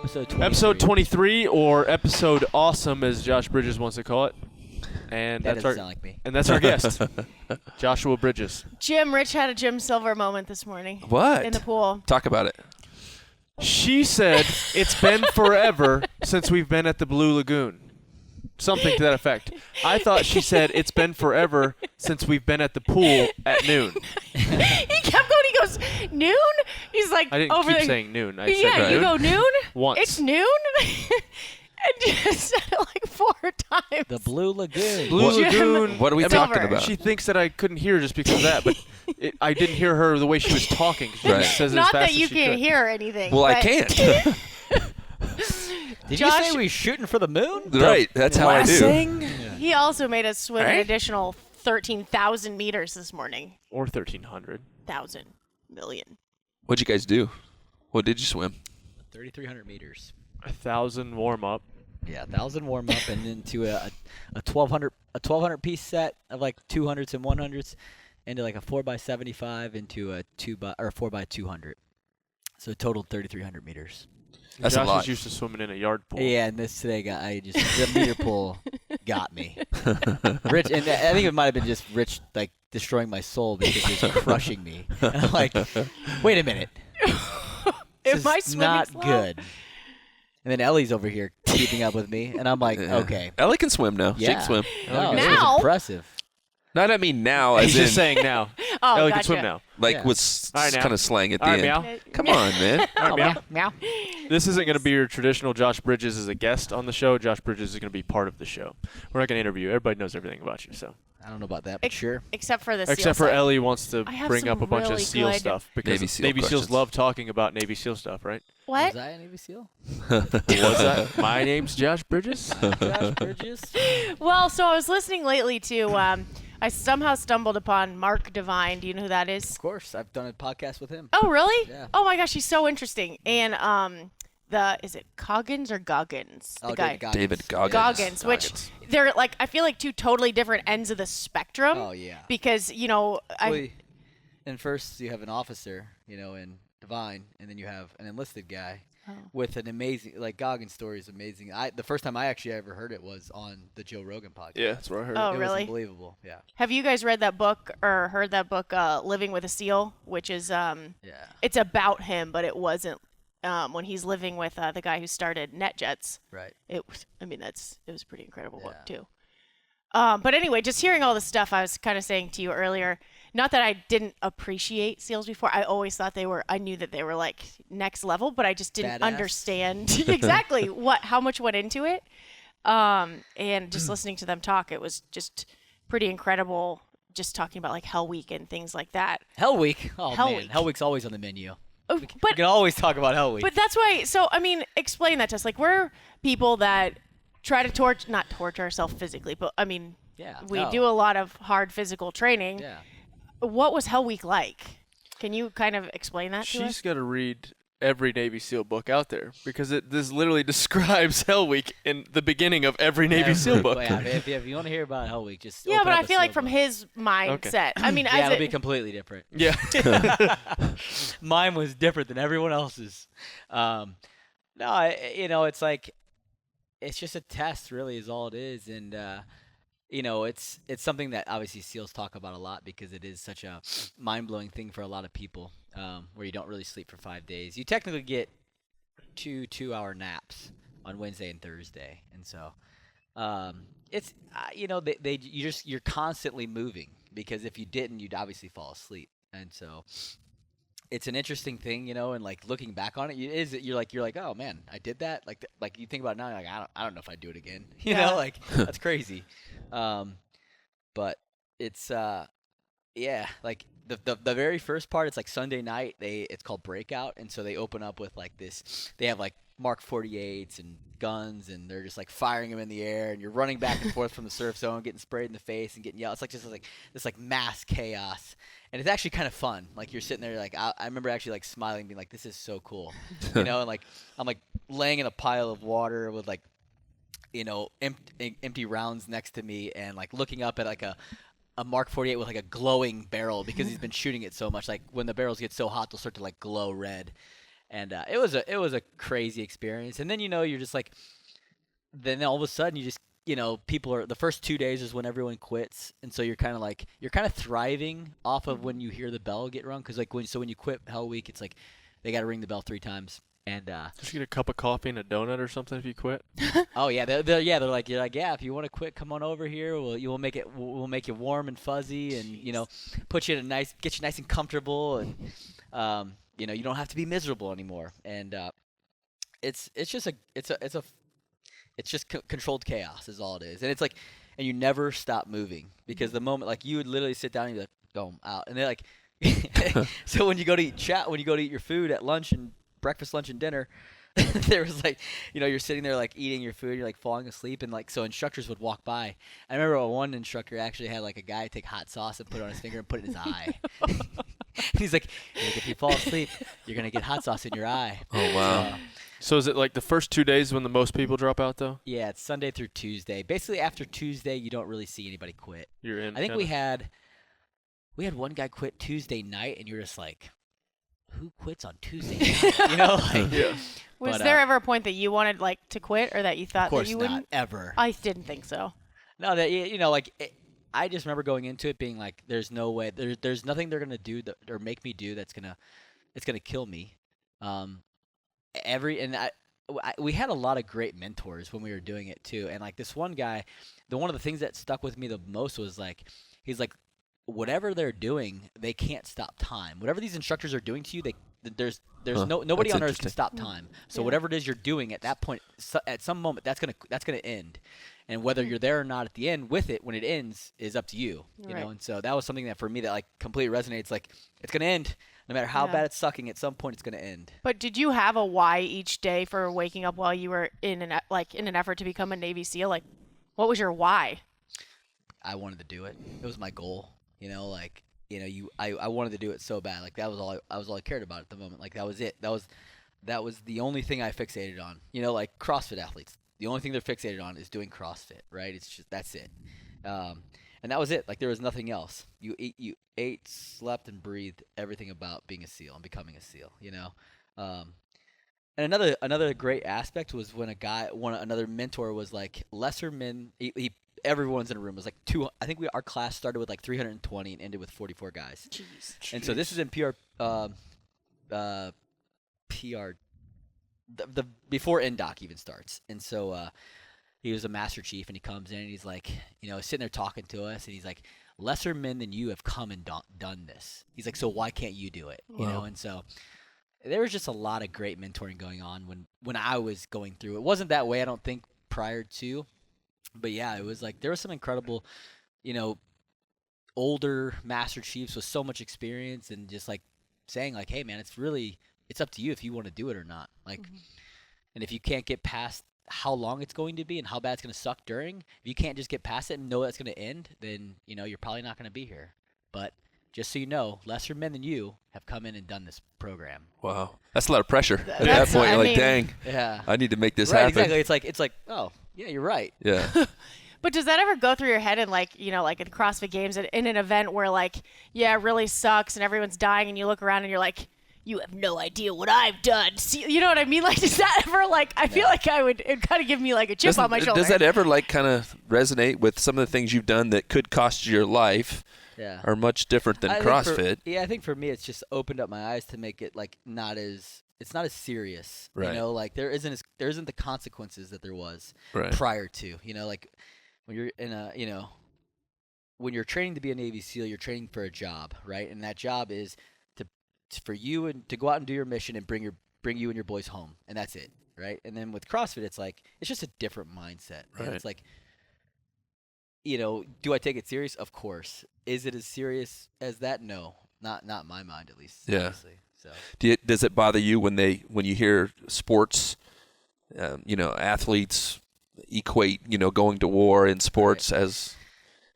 Episode 23. Episode 23, or episode awesome, as Josh Bridges wants to call it. And That that's doesn't our sound like me. and that's our guest, Joshua Bridges. Rich had a Jim Silver moment this morning. What? In the pool. Talk about it. She said it's been forever since we've been at the Blue Lagoon. Something to that effect. I thought she said it's been forever since we've been at the pool at noon. He kept going. He goes, noon? He's like, I didn't over keep there. saying noon. I Yeah, said you noon. go noon? Once. It's noon? And just said it like 4 times. The Blue Lagoon. Blue Jim Lagoon. What are we Silver. talking about? She thinks that I couldn't hear her just because of that, but I didn't hear her the way she was talking. She Right. says it Not as fast that you as she can't could. hear anything. Well, I but- can't. Did Josh- you say we were shooting for the moon? Right. That's how I do. Blessing? He also made us swim an Right? additional 13,000 meters this morning. Or 1,300. 1,000 million. What'd you guys do? What did you swim? 3,300 meters. 1,000 warm up. Yeah, 1,000 warm up, and then to a 1,200 piece set of like 200s and 100s, into like a 4x75 into a 4x200. So total 3,300 meters. That's Josh a lot. is used to swimming in a yard pool. Yeah, and this today the meter pool got me. Rich, and I think it might have been just Rich like destroying my soul because he was crushing me. And I'm like, wait a minute. This Am I is swimming not slow? good. And then Ellie's over here keeping up with me, and I'm like, Yeah. okay. Ellie can swim now. She Yeah. can swim. No, this Now? was impressive. Not I mean now, He's as in just saying now. Oh, Ellie gotcha. can swim now. like Yeah. with All right, now. kind of slang at the All right, end. meow. Come on, man. All right, meow. Meow. This isn't going to be your traditional Josh Bridges as a guest on the show. Josh Bridges is going to be part of the show. We're not going to interview you. Everybody knows everything about you. So, I don't know about that, but sure. Except for the seal except for side. Ellie wants to I have bring some up a bunch of really SEAL good- stuff because Navy SEAL Navy SEALs questions. love talking about Navy SEAL stuff, right? What? Was I a Navy SEAL? What's that? My name's Josh Bridges. Josh Bridges? Well, so I was listening lately to, I somehow stumbled upon Mark Devine. Do you know who that is? Of course. I've done a podcast with him. Oh, really? Yeah. Oh my gosh, he's so interesting. And is it Coggins or Goggins? The guy. David Goggins. Goggins, which they're like, I feel like two totally different ends of the spectrum. Oh, yeah. Because, And first you have an officer, in Divine, and then you have an enlisted guy Oh. with an amazing, like Goggins' story is amazing. The first time I actually ever heard it was on the Joe Rogan podcast. Yeah, that's what I heard. Oh, It really? was unbelievable. Yeah. have you guys read that book or heard that book, Living with a SEAL, which is, Yeah. it's about him, but it wasn't when he's living with the guy who started NetJets. Right. It was a pretty incredible book Yeah. too. But anyway, just hearing all this stuff, I was kind of saying to you earlier, not that I didn't appreciate SEALs before. I always thought I knew that they were like next level, but I just didn't Badass. understand exactly how much went into it. And just listening to them talk, it was just pretty incredible. Just talking about like Hell Week and things like that. Hell Week. Oh, Hell man. Week. Hell Week's always on the menu. Oh, We but can always talk about Hell Week. But that's why. So I mean, explain that to us. Like we're people that try to not torture ourselves physically, but I mean, Yeah, we no. do a lot of hard physical training. Yeah. What was Hell Week like? Can you kind of explain that to She's us? got to read every Navy SEAL book out there because this literally describes Hell Week in the beginning of every Navy SEAL book. Yeah, if you want to hear about Hell Week, just Yeah, open but up I a feel like SEAL from book. his mindset. I mean, Yeah, as it'll be it, completely different. Yeah. Mine was different than everyone else's. It's like it's just a test, really, is all it is, and it's something that obviously SEALs talk about a lot because it is such a mind-blowing thing for a lot of people, where you don't really sleep for 5 days. You technically get two-hour naps on Wednesday and Thursday, and so it's you're constantly moving because if you didn't, you'd obviously fall asleep, and so. It's an interesting thing, and like looking back on it, you're like, oh man, I did that. Like you think about it now, you're like I don't know if I'd do it again. Yeah. Like that's crazy. But it's like the very first part, it's like Sunday night. It's called Breakout, and so they open up with like this. They have like Mark 48s and guns, and they're just like firing them in the air, and you're running back and forth from the surf zone, getting sprayed in the face and getting yelled. It's like just like this like mass chaos, and it's actually kind of fun. Like you're sitting there, like I remember actually like smiling, being like, "This is so cool," and like I'm like laying in a pile of water with like empty rounds next to me, and like looking up at like a Mark 48 with like a glowing barrel because he's been shooting it so much. Like when the barrels get so hot, they'll start to like glow red. And it was a crazy experience. And then you're just like, then all of a sudden you just people are the first 2 days is when everyone quits, and so you're kind of thriving off of when you hear the bell get rung, because like when you quit Hell Week, it's like they got to ring the bell 3 times. And Just get a cup of coffee and a donut or something if you quit. oh yeah, they're like, you're like, yeah, if you want to quit, come on over here. We'll make you warm and fuzzy, and put you in get you nice and comfortable, and you don't have to be miserable anymore. And it's just controlled chaos is all it is. And it's like, and you never stop moving, because the moment, like, you would literally sit down and be like, go out, and they're like, so when you go to eat your food at lunch and breakfast, lunch, and dinner, there was like, you're sitting there like eating your food, you're like falling asleep, and like, so instructors would walk by. I remember one instructor actually had like a guy take hot sauce and put it on his finger and put it in his eye. He's like, if you fall asleep, you're gonna get hot sauce in your eye. Oh wow. So is it like the first 2 days when the most people drop out though? Yeah, it's Sunday through Tuesday. Basically, after Tuesday, you don't really see anybody quit. You're in. I think kinda. we had one guy quit Tuesday night, and you're just like, who quits on Tuesday night? Yeah. Was there ever a point that you wanted like to quit, or that you thought Of course that you not, wouldn't? ever. I didn't think so. No, that I just remember going into it being like, there's no way, there's nothing they're gonna do or make me do it's gonna kill me. We had a lot of great mentors when we were doing it too, and like this one guy, one of the things that stuck with me the most was like, he's like, whatever they're doing, they can't stop time. Whatever these instructors are doing to you, there's nobody That's on earth can interesting. stop time. So Yeah. whatever it is you're doing at that point, at some moment, that's gonna end. And whether you're there or not at the end with it, when it ends, is up to you. You Right. know. And so that was something that for me that like completely resonates. Like, it's gonna end, no matter how Yeah. bad it's sucking. At some point, it's gonna end. But did you have a why each day for waking up while you were in an effort to become a Navy SEAL? Like, what was your why? I wanted to do it. It was my goal. I wanted to do it so bad. Like, that was all I cared about at the moment. Like, that was it. That was the only thing I fixated on. Like CrossFit athletes, the only thing they're fixated on is doing CrossFit, right? It's just, that's it. And that was it. Like, there was nothing else. You ate, slept, and breathed everything about being a SEAL and becoming a SEAL. And another great aspect was when another mentor was like, lesser men. Everyone's in a room. It was like I think our class started with like 320 and ended with 44 guys. Jeez. And so this is in PR, the before NDOC even starts. And so he was a master chief, and he comes in and he's like, sitting there talking to us, and he's like, lesser men than you have come and done this. He's like, so why can't you do it? Wow. And so there was just a lot of great mentoring going on when I was going through. It wasn't that way, I don't think, prior to, but yeah, it was like there was some incredible, older master chiefs with so much experience, and just like saying like, hey man, it's up to you if you want to do it or not. Like, and if you can't get past how long it's going to be and how bad it's going to suck during, if you can't just get past it and know that's going to end, then you're probably not going to be here. But just so you know, lesser men than you have come in and done this program. Wow. That's a lot of pressure. At that That's- point, you're I like, mean- dang, Yeah. I need to make this Right, happen. exactly. It's like, oh, yeah, you're right. Yeah. But does that ever go through your head, and like like at the CrossFit Games, in an event where like, yeah, it really sucks and everyone's dying, and you look around and you're like, you have no idea what I've done. See, you know what I mean? Like, does that ever like? I feel like it'd kind of give me like a chip on my shoulder. Does that ever like kind of resonate with some of the things you've done that could cost you your life? Yeah. Are much different than I think CrossFit. I think for me, it's just opened up my eyes to make it like it's not as serious. Right. Like there isn't the consequences that there was Right. prior to. Like when you're in when you're training to be a Navy SEAL, you're training for a job, right? And that job is for you and to go out and do your mission and bring you and your boys home, and that's it, right? And then with CrossFit, it's like it's just a different mindset. And Right. it's like, do I take it serious? Of course. Is it as serious as that? No, not in my mind, at least. Yeah. Honestly. So Does it bother you when you hear sports, athletes equate, going to war in sports as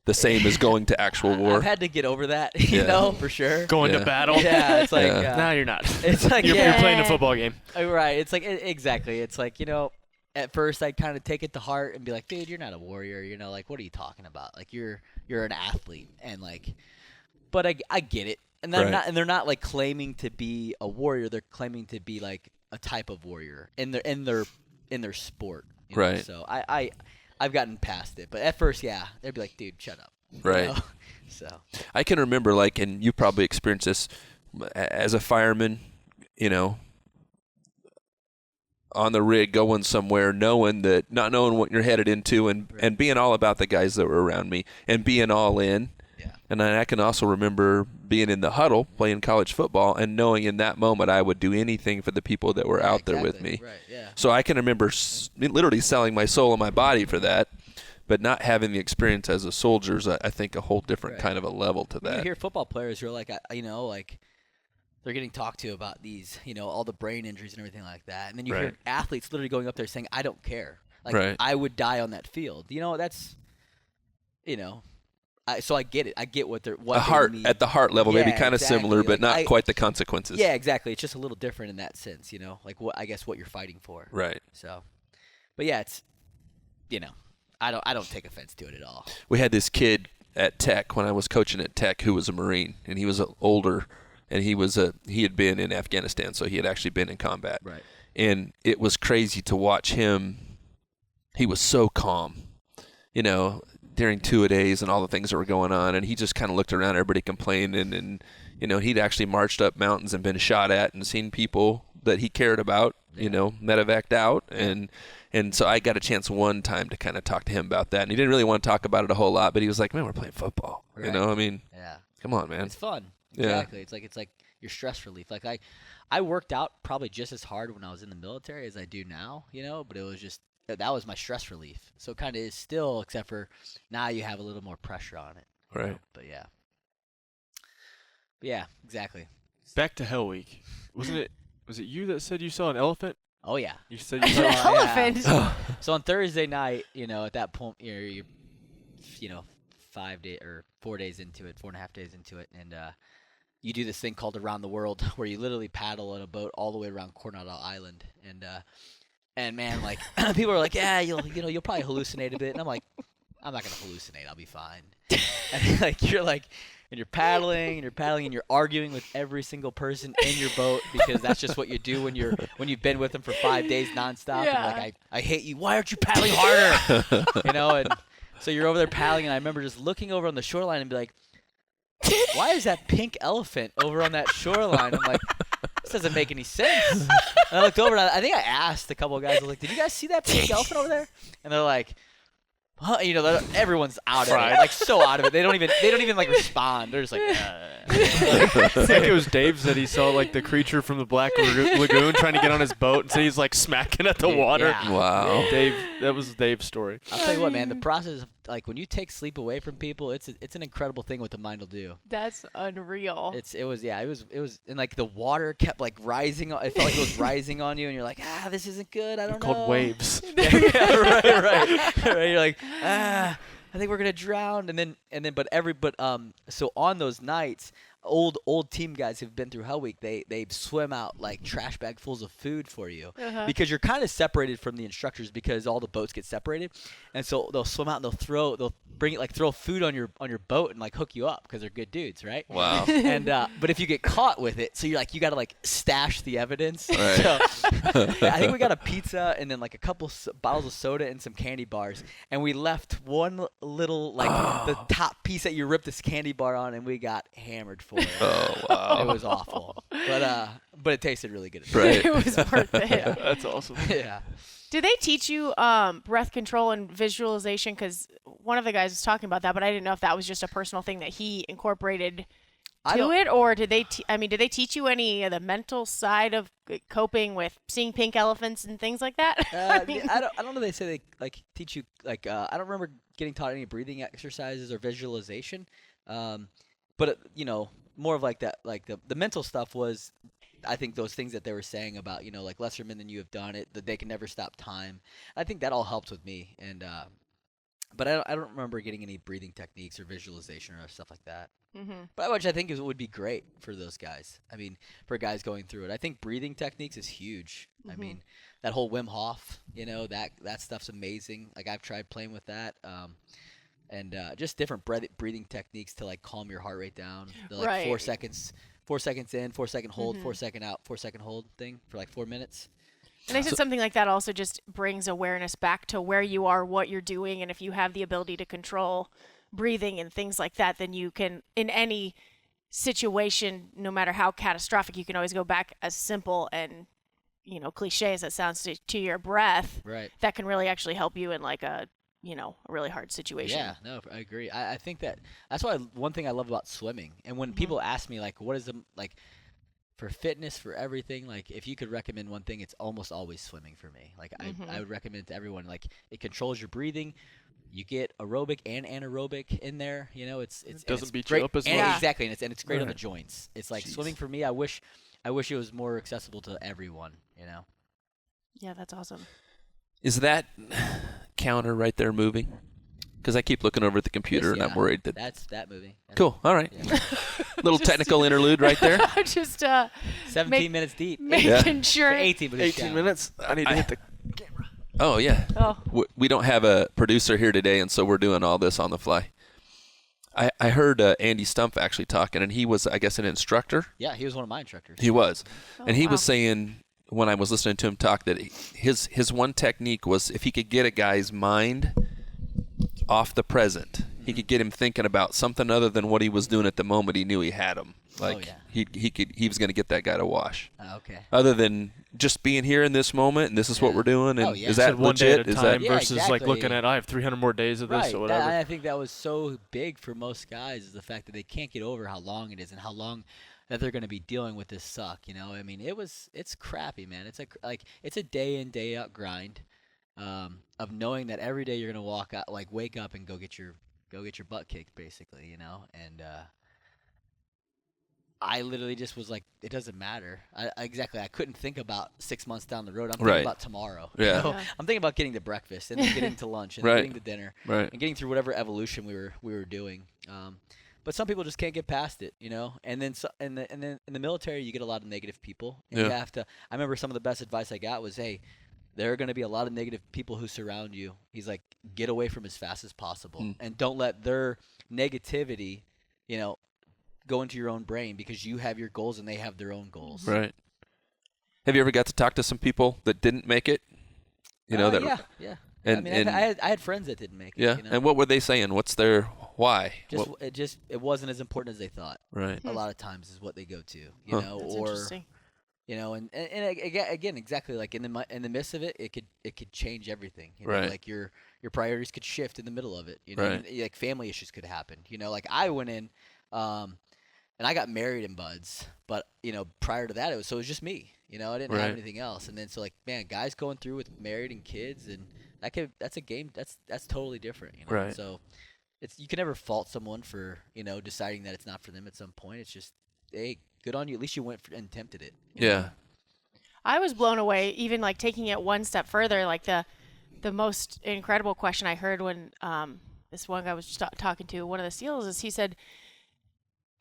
the same as going to actual war? I've had to get over that, Yeah. for sure. Going Yeah. to battle? Yeah, it's like Yeah. No, you're not. it's like You're yeah, playing a football game. right. It's like exactly. It's like at first I'd kind of take it to heart and be like, dude, you're not a warrior. Like, what are you talking about? Like, you're an athlete, and like, but I get it. and they're Right. not, and they're not like claiming to be a warrior. They're claiming to be like a type of warrior in their sport. You know? Right. So I've gotten past it, but at first, yeah, they'd be like, "Dude, shut up." You Right. know? So I can remember, like, and you probably experienced this as a fireman, you know, on the rig going somewhere, not knowing what you're headed into, and being all about the guys that were around me and being all in. yeah, And I can also remember being in the huddle playing college football and knowing in that moment I would do anything for the people that were yeah, out there with exactly. me. Right? Yeah. So I can remember literally selling my soul and my body for that, but not having the experience as a soldier is, I think, a whole different Right. kind of a level to You that. hear football players who are like, like they're getting talked to about these, all the brain injuries and everything like that, and then you hear Right. athletes literally going up there saying, "I don't care. Like Right. I would die on that field." That's, so I get it. I get what they mean. At the heart level, maybe Yeah, kind of exactly. similar, but Like, not quite the consequences. Yeah, exactly. It's just a little different in that sense, like what you're fighting for. Right. So, but yeah, it's, I don't take offense to it at all. We had this kid at Tech when I was coaching at Tech who was a Marine, and he was older, and he had been in Afghanistan, so he had actually been in combat. Right. And it was crazy to watch him. He was so calm, during two-a-days and all the things that were going on, and he just kind of looked around, everybody complaining, and he'd actually marched up mountains and been shot at and seen people that he cared about, medevaced out, and so I got a chance one time to kind of talk to him about that, and he didn't really want to talk about it a whole lot, but he was like, "Man, we're playing football," Right. I mean, Yeah. come on, man. It's fun. Yeah. Exactly. It's like your stress relief. Like I worked out probably just as hard when I was in the military as I do now, but it was just that was my stress relief. So it kind of is still, except for now you have a little more pressure on it. Right. But yeah. But yeah, exactly. Back to Hell Week. Was it you that said you saw an elephant? Oh yeah. You said you An saw elephant. So on Thursday night, at that point, you're 4 days into it, 4.5 days into it, and you do this thing called Around the World, where you literally paddle in a boat all the way around Coronado Island, and man, like people are like, yeah, you'll probably hallucinate a bit, and I'm like, I'm not gonna hallucinate, I'll be fine. And you're paddling and you're arguing with every single person in your boat, because that's just what you do when you've been with them for 5 days nonstop. Yeah. And like, I hate you. Why aren't you paddling harder? And so you're over there paddling, and I remember just looking over on the shoreline and be like, why is that pink elephant over on that shoreline? I'm like, this doesn't make any sense. And I looked over, and I think I asked a couple of guys, I was like, did you guys see that pink elephant over there? And they're like, huh? Everyone's out of it, like so out of it. They don't even like respond. They're just like, I think it was Dave said he saw like the creature from the Black Lagoon trying to get on his boat, and so he's like smacking at the water. Yeah. Wow. Dave, that was Dave's story. I'll tell you what, man. The process of like when you take sleep away from people, it's an incredible thing what the mind will do. That's unreal. It was, and like the water kept like rising. It felt like it was rising on you, and you're like, this isn't good. I don't know. Called waves. Yeah, right. You're like, I think we're gonna drown, and then, so on those nights, old team guys who've been through Hell Week, they swim out like trash bag fulls of food for you, because you're kind of separated from the instructors, because all the boats get separated, and so they'll swim out and they'll bring it, like throw food on your boat and like hook you up, because they're good dudes, right? Wow. And but if you get caught with it, so you're like, you gotta like stash the evidence. Right. So I think we got a pizza and then like a couple bottles of soda and some candy bars, and we left one little like the top piece that you ripped this candy bar on, and we got hammered for it. Oh, wow. It was awful, but it tasted really good. Right. It was worth it. That's awesome. Yeah. Do they teach you breath control and visualization? Because one of the guys was talking about that, but I didn't know if that was just a personal thing that he incorporated to it, or did they? Did they teach you any of the mental side of coping with seeing pink elephants and things like that? I don't know. They say they like teach you like I don't remember getting taught any breathing exercises or visualization, but more of like that, like the mental stuff was, I think those things that they were saying about like lesser men than you have done it, that they can never stop time. I think that all helped with me, and but I don't remember getting any breathing techniques or visualization or stuff like that. Mm-hmm. But which I think would be great for those guys. I mean, for guys going through it, I think breathing techniques is huge. I mean, that whole Wim Hof, that stuff's amazing. Like I've tried playing with that. and just different breathing techniques to like calm your heart rate down. The like Right. 4 seconds in, 4 second hold, Mhm. 4 second out, 4 second hold thing for like 4 minutes. And I said something like that also just brings awareness back to where you are, what you're doing, and if you have the ability to control breathing and things like that, then you can, in any situation, no matter how catastrophic, you can always go back as simple and, cliche as that sounds to your breath. Right. That can really actually help you in like a really hard situation. Yeah, no, I agree. I think that's why one thing I love about swimming. And when people ask me like, what is the like for fitness, for everything, like if you could recommend one thing, it's almost always swimming for me. Like I would recommend it to everyone. Like it controls your breathing. You get aerobic and anaerobic in there. It doesn't beat great, you up as and much. Exactly, and it's great on the Right. joints. It's like Jeez. swimming for me. I wish it was more accessible to everyone. Yeah, that's awesome. Is that counter right there moving? Because I keep looking over at the computer and I'm worried that. That's that movie. Cool. All right. Yeah. Little technical interlude right there. Just 17 Make- minutes deep. making sure. 18, but it's 18 down. minutes. I need to hit the. Oh, yeah. Oh, We don't have a producer here today, and so we're doing all this on the fly. I heard Andy Stumpf actually talking, and he was, I guess, an instructor. Yeah, he was one of my instructors. He was. And he wow. was saying, when I was listening to him talk, that his one technique was if he could get a guy's mind off the present, he could get him thinking about something other than what he was doing at the moment, he knew he had him. Like yeah. he was going to get that guy to wash. Okay. Other than just being here in this moment and this is what Yeah. we're doing, and Oh, yeah. is Said that one day legit? at a Is time that Yeah, versus like looking exactly. at I have 300 more days of this Right. or whatever. I think that was so big for most guys is the fact that they can't get over how long it is and how long that they're going to be dealing with this suck. I mean, it's crappy, man. It's a day in day out grind of knowing that every day you're going to walk out, like wake up and go get your butt kicked, basically. And I literally just was like, it doesn't matter. I couldn't think about 6 months down the road. I'm thinking Right. about tomorrow. Yeah. Yeah. I'm thinking about getting to breakfast and then getting to lunch and then Right. getting to dinner right? and getting through whatever evolution we were doing. But some people just can't get past it, And then and then in the military, you get a lot of negative people, and you Yeah. have to. I remember some of the best advice I got was, "Hey, there are going to be a lot of negative people who surround you." He's like, "Get away from as fast as possible, and don't let their negativity, go into your own brain because you have your goals and they have their own goals." Right. Have you ever got to talk to some people that didn't make it? That yeah. And, I mean, and I had friends that didn't make it. yeah. And what were they saying? What's their why? It wasn't as important as they thought. Right. A lot of times is what they go to, Huh. That's or interesting. and again, exactly like in the midst of it, it could change everything. Right. Like your priorities could shift in the middle of it. Right. and, like family issues could happen. Like I went in, and I got married in buds, but prior to that, it was just me. I didn't Right. have anything else. And then so like man, guys going through with married and kids, and that's a game that's totally different. Right. So you can never fault someone for deciding that it's not for them at some point. It's just hey, good on you. At least you went and attempted it. Yeah. I was blown away, even like taking it one step further. Like the most incredible question I heard when this one guy was just talking to one of the SEALs is he said,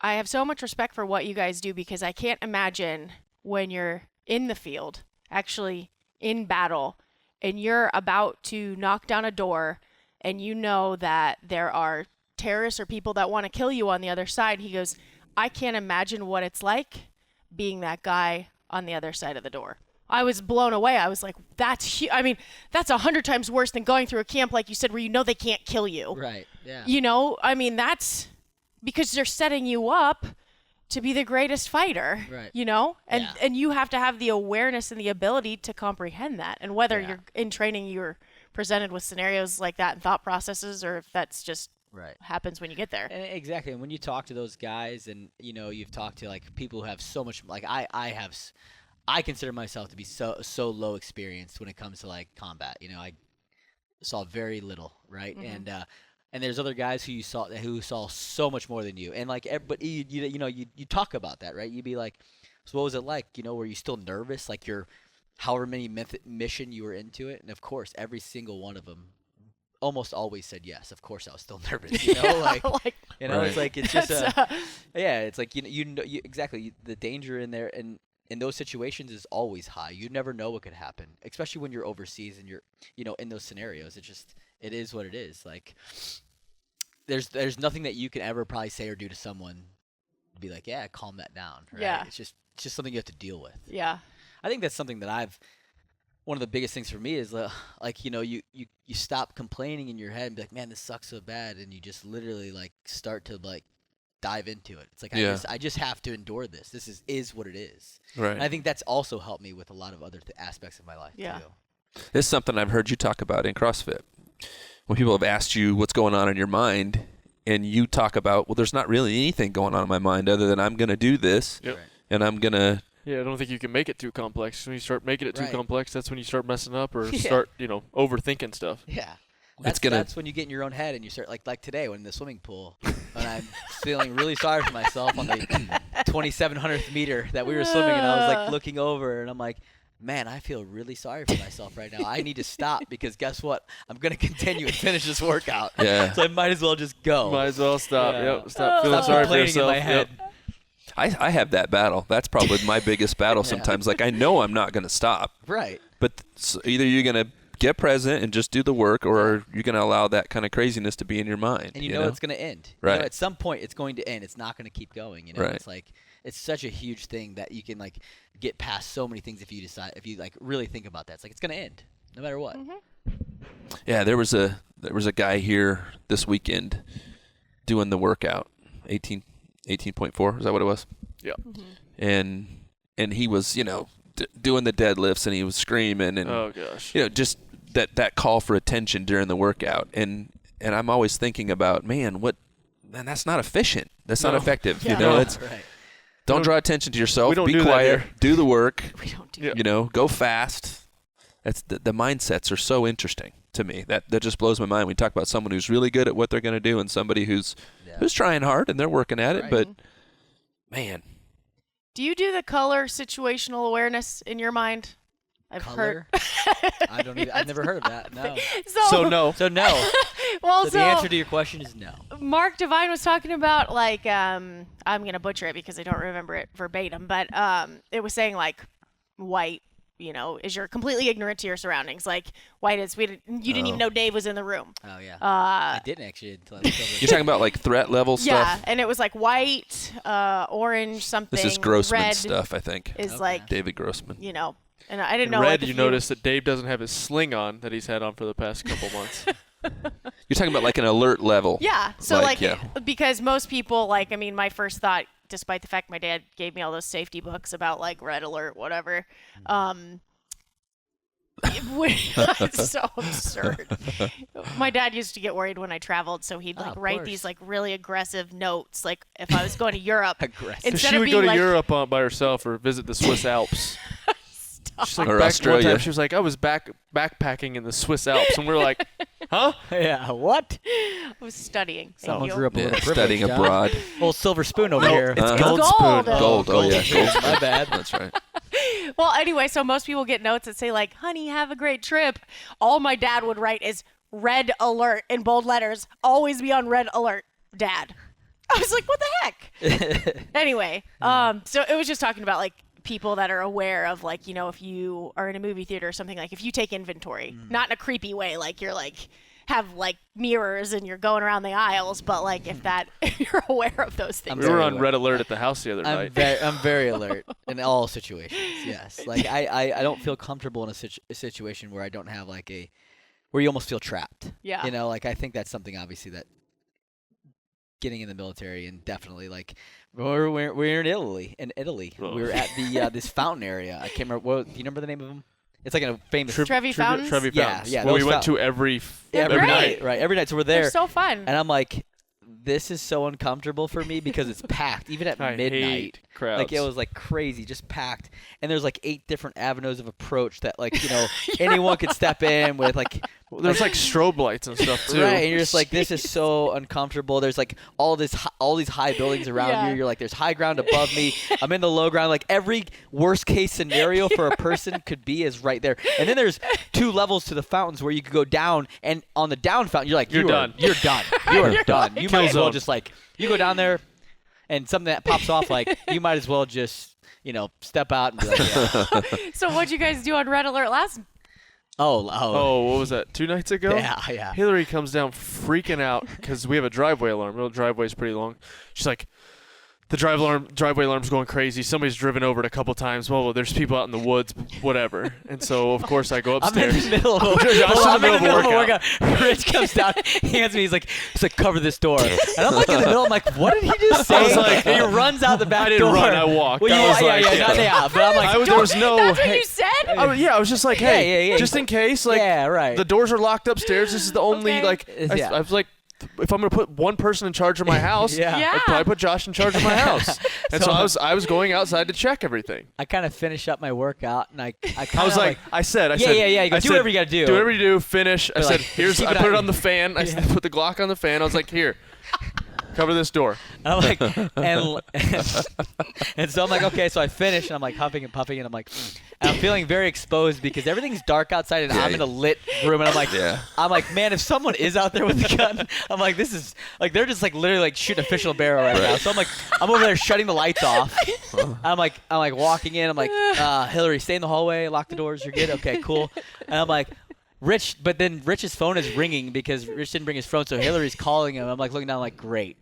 "I have so much respect for what you guys do because I can't imagine when you're in the field, actually in battle, and you're about to knock down a door, and you know that there are terrorists or people that want to kill you on the other side." He goes, "I can't imagine what it's like being that guy on the other side of the door." I was blown away. I was like, that's 100 times worse than going through a camp, like you said, where they can't kill you. Right. Yeah. I mean, that's because they're setting you up to be the greatest fighter. Right. And Yeah. and you have to have the awareness and the ability to comprehend that. And whether Yeah. you're in training, you're presented with scenarios like that and thought processes, or if that's just Right. happens when you get there. And exactly. And when you talk to those guys, and you've talked to like people who have so much, like I consider myself to be so low experienced when it comes to like combat. I saw very little, right? And there's other guys who saw so much more than you. And like, but you talk about that, right? You'd be like, so what was it like? Were you still nervous? Like your however many mission you were into it, and of course, every single one of them almost always said yes. Of course, I was still nervous. like, Right. It's like it's just that's, yeah. It's like exactly the danger in there and. In those situations is always high. You never know what could happen, especially when you're overseas and you're, in those scenarios. It is what it is. Like, there's nothing that you can ever probably say or do to someone to be like, yeah, calm that down. Right? Yeah. It's just something you have to deal with. Yeah. I think that's something that one of the biggest things for me is like, you stop complaining in your head and be like, man, this sucks so bad. And you just literally like start to like dive into it. It's like, I just have to endure this. This is what it is. Right. And I think that's also helped me with a lot of other aspects of my life too. This is something I've heard you talk about in CrossFit. When people have asked you what's going on in your mind, and you talk about, well, there's not really anything going on in my mind other than I'm going to do this, Yep. and I'm going to. Yeah, I don't think you can make it too complex. When you start making it too Right. complex, that's when you start messing up or Yeah. start, overthinking stuff. Yeah. It's That's when you get in your own head and you start like today when in the swimming pool when I'm feeling really sorry for myself on the 2,700th meter that we were swimming, and I was like looking over and I'm like, man, I feel really sorry for myself right now. I need to stop because guess what? I'm going to continue and finish this workout. Yeah. So I might as well just go. Might as well stop. Yeah. Yep. Stop feeling Stop sorry for complaining yourself. in my head. Yep. I have that battle. That's probably my biggest battle sometimes. Like, I know I'm not going to stop. Right. But either you're going to get present and just do the work, or you're going to allow that kind of craziness to be in your mind. And you know it's going to end. Right. At some point, it's going to end. It's not going to keep going. Right. It's like it's such a huge thing that you can like get past so many things if you like really think about that. It's like it's going to end no matter what. Yeah, there was a guy here this weekend doing the workout, 18.4, is that what it was? Yeah. And he was, doing the deadlifts, and he was screaming, and Oh gosh. just that call for attention during the workout, and I'm always thinking about, man, that's not efficient. That's not No. effective. Yeah. It's Right. don't draw attention to yourself. We don't Be do that quiet. here. Do the work. We don't do Yeah. Go fast. That's the mindsets are so interesting to me. That just blows my mind. We talk about someone who's really good at what they're going to do, and somebody who's trying hard and they're working at it. Right. But man, Do you do the color situational awareness in your mind? I've Color? I've never heard of that. No. heard. So no. So no. Well, So the answer to your question is no. Mark Devine was talking about like I'm gonna butcher it because I don't remember it verbatim, but it was saying like white, is you're completely ignorant to your surroundings. Like white is you didn't even know Dave was in the room. Oh yeah. I didn't actually until I looked over. you're talking about like threat level Yeah, stuff. and it was like white, orange, something. This is Grossman red stuff, I think. is Okay. like David Grossman. and I didn't In know. red, like, you notice that Dave doesn't have his sling on that he's had on for the past couple months. You're talking about like an alert level. Yeah. So yeah. because most people my first thought, despite the fact my dad gave me all those safety books about like red alert, whatever, it's so absurd. My dad used to get worried when I traveled, so he'd of write course. these like really aggressive notes, like if I was going to Europe. Aggressive. So Instead she of would being go to like, Europe by herself or visit the Swiss Alps. She's like, Or back one Australia. time, she was like, I was backpacking in the Swiss Alps, and we were like, huh? Yeah. What? I was studying. Thank Someone you. grew up a Yeah, little studying privileged, huh? abroad. Old silver spoon over here. It's Uh-huh. gold Gold. spoon. Gold. Oh yeah, spoon. gold. My bad. That's right. Well, anyway, so most people get notes that say like, honey, have a great trip. All my dad would write is red alert in bold letters. Always be on red alert, Dad. I was like, what the heck? Anyway, so it was just talking about like people that are aware of like, if you are in a movie theater or something, like if you take inventory, not in a creepy way, like you're like have like mirrors and you're going around the aisles, but like if you're aware of those things. We were very on aware. red alert at the house the other night. I'm very alert in all situations. Yes, like I don't feel comfortable in a situation where I don't have like where you almost feel trapped. Yeah. Like I think that's something obviously that getting in the military and definitely like we're in Italy. Oh. We were at the this fountain area. I can't remember. Do you remember the name of them? It's like a famous Trevi Fountains? Trevi Yeah, Fountains. yeah, Well, we those went to fountains. every They're every great. night, right? Every night. So we're there, They're so fun. and I'm like, this is so uncomfortable for me because it's packed, even at I midnight. hate crowds. Like it was like crazy, just packed, and there's like 8 different avenues of approach that like anyone could step in with like. Well, there's like strobe lights and stuff too. Right, and you're just like, this is so uncomfortable. There's like all these high buildings around Yeah. you. You're like, there's high ground above me. I'm in the low ground. Like every worst case scenario for a person could be is right there. And then there's 2 levels to the fountains where you could go down, and on the down fountain, you're like, You're done. You're done. You are done. You Kill might as well zone. just like you go down there, and something that pops off, like you might as well just step out and be like, yeah. So what'd you guys do on red alert last Oh, what was that? 2 nights ago? Yeah. Hillary comes down freaking out because we have a driveway alarm. The driveway's pretty long. She's like, the driveway alarm's going crazy. Somebody's driven over it a couple times. Well, there's people out in the woods, whatever. And so, of course, I go upstairs. I'm in the middle of a workout. Rich comes down, hands me. He's like, cover this door. And I'm like in the middle. I'm like, what did he just say? I was like, and he runs out the back door. I didn't run. I walked. Well, but I'm like, There was what you said? I was just like, hey, just in case, like, right. the doors are locked upstairs. This is the only, I was like, if I'm going to put one person in charge of my house, I'd probably put Josh in charge of my house. And so I was going outside to check everything. I kind of finish up my workout, and I was like, I said, You go, do whatever you got to do. Do whatever you do, finish. I said, I put it on the fan. I put the Glock on the fan. I was like, here, cover this door. And I'm like, and so I'm like, okay, so I finish, and I'm like huffing and puffing, and I'm like, and I'm feeling very exposed because everything's dark outside, and I'm in a lit room, and I'm like, man, if someone is out there with a gun, I'm like, this is like they're just like literally like shooting a fish in a barrel right now. So I'm over there shutting the lights off. I'm like walking in. I'm like, Hillary, stay in the hallway, lock the doors. You're good. Okay, cool. And I'm like, Rich, but then Rich's phone is ringing because Rich didn't bring his phone, so Hillary's calling him. I'm like looking down, like, great.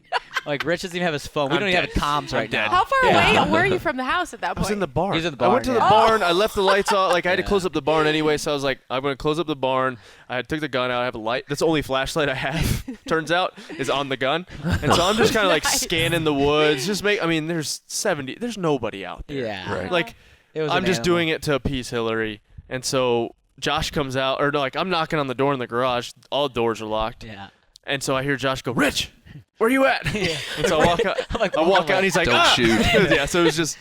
Like, Rich doesn't even have his phone. We don't even have comms right now. How far away were you from the house at that point? I was in the barn. He was in the barn. I went to the barn. I left the lights on. Like, I had to close up the barn anyway, so I was like, I'm going to close up the barn. I took the gun out. I have a light. That's the only flashlight I have, turns out, is on the gun. And so I'm just kind of like scanning the woods. There's nobody out there. Yeah. Right. Like, I'm just doing it to appease Hillary. And so Josh comes out, or no, like I'm knocking on the door in the garage. All doors are locked. Yeah. And so I hear Josh go, Rich, where you at? And so I walk out. I walk out, and he's like, don't shoot. Yeah. So it was just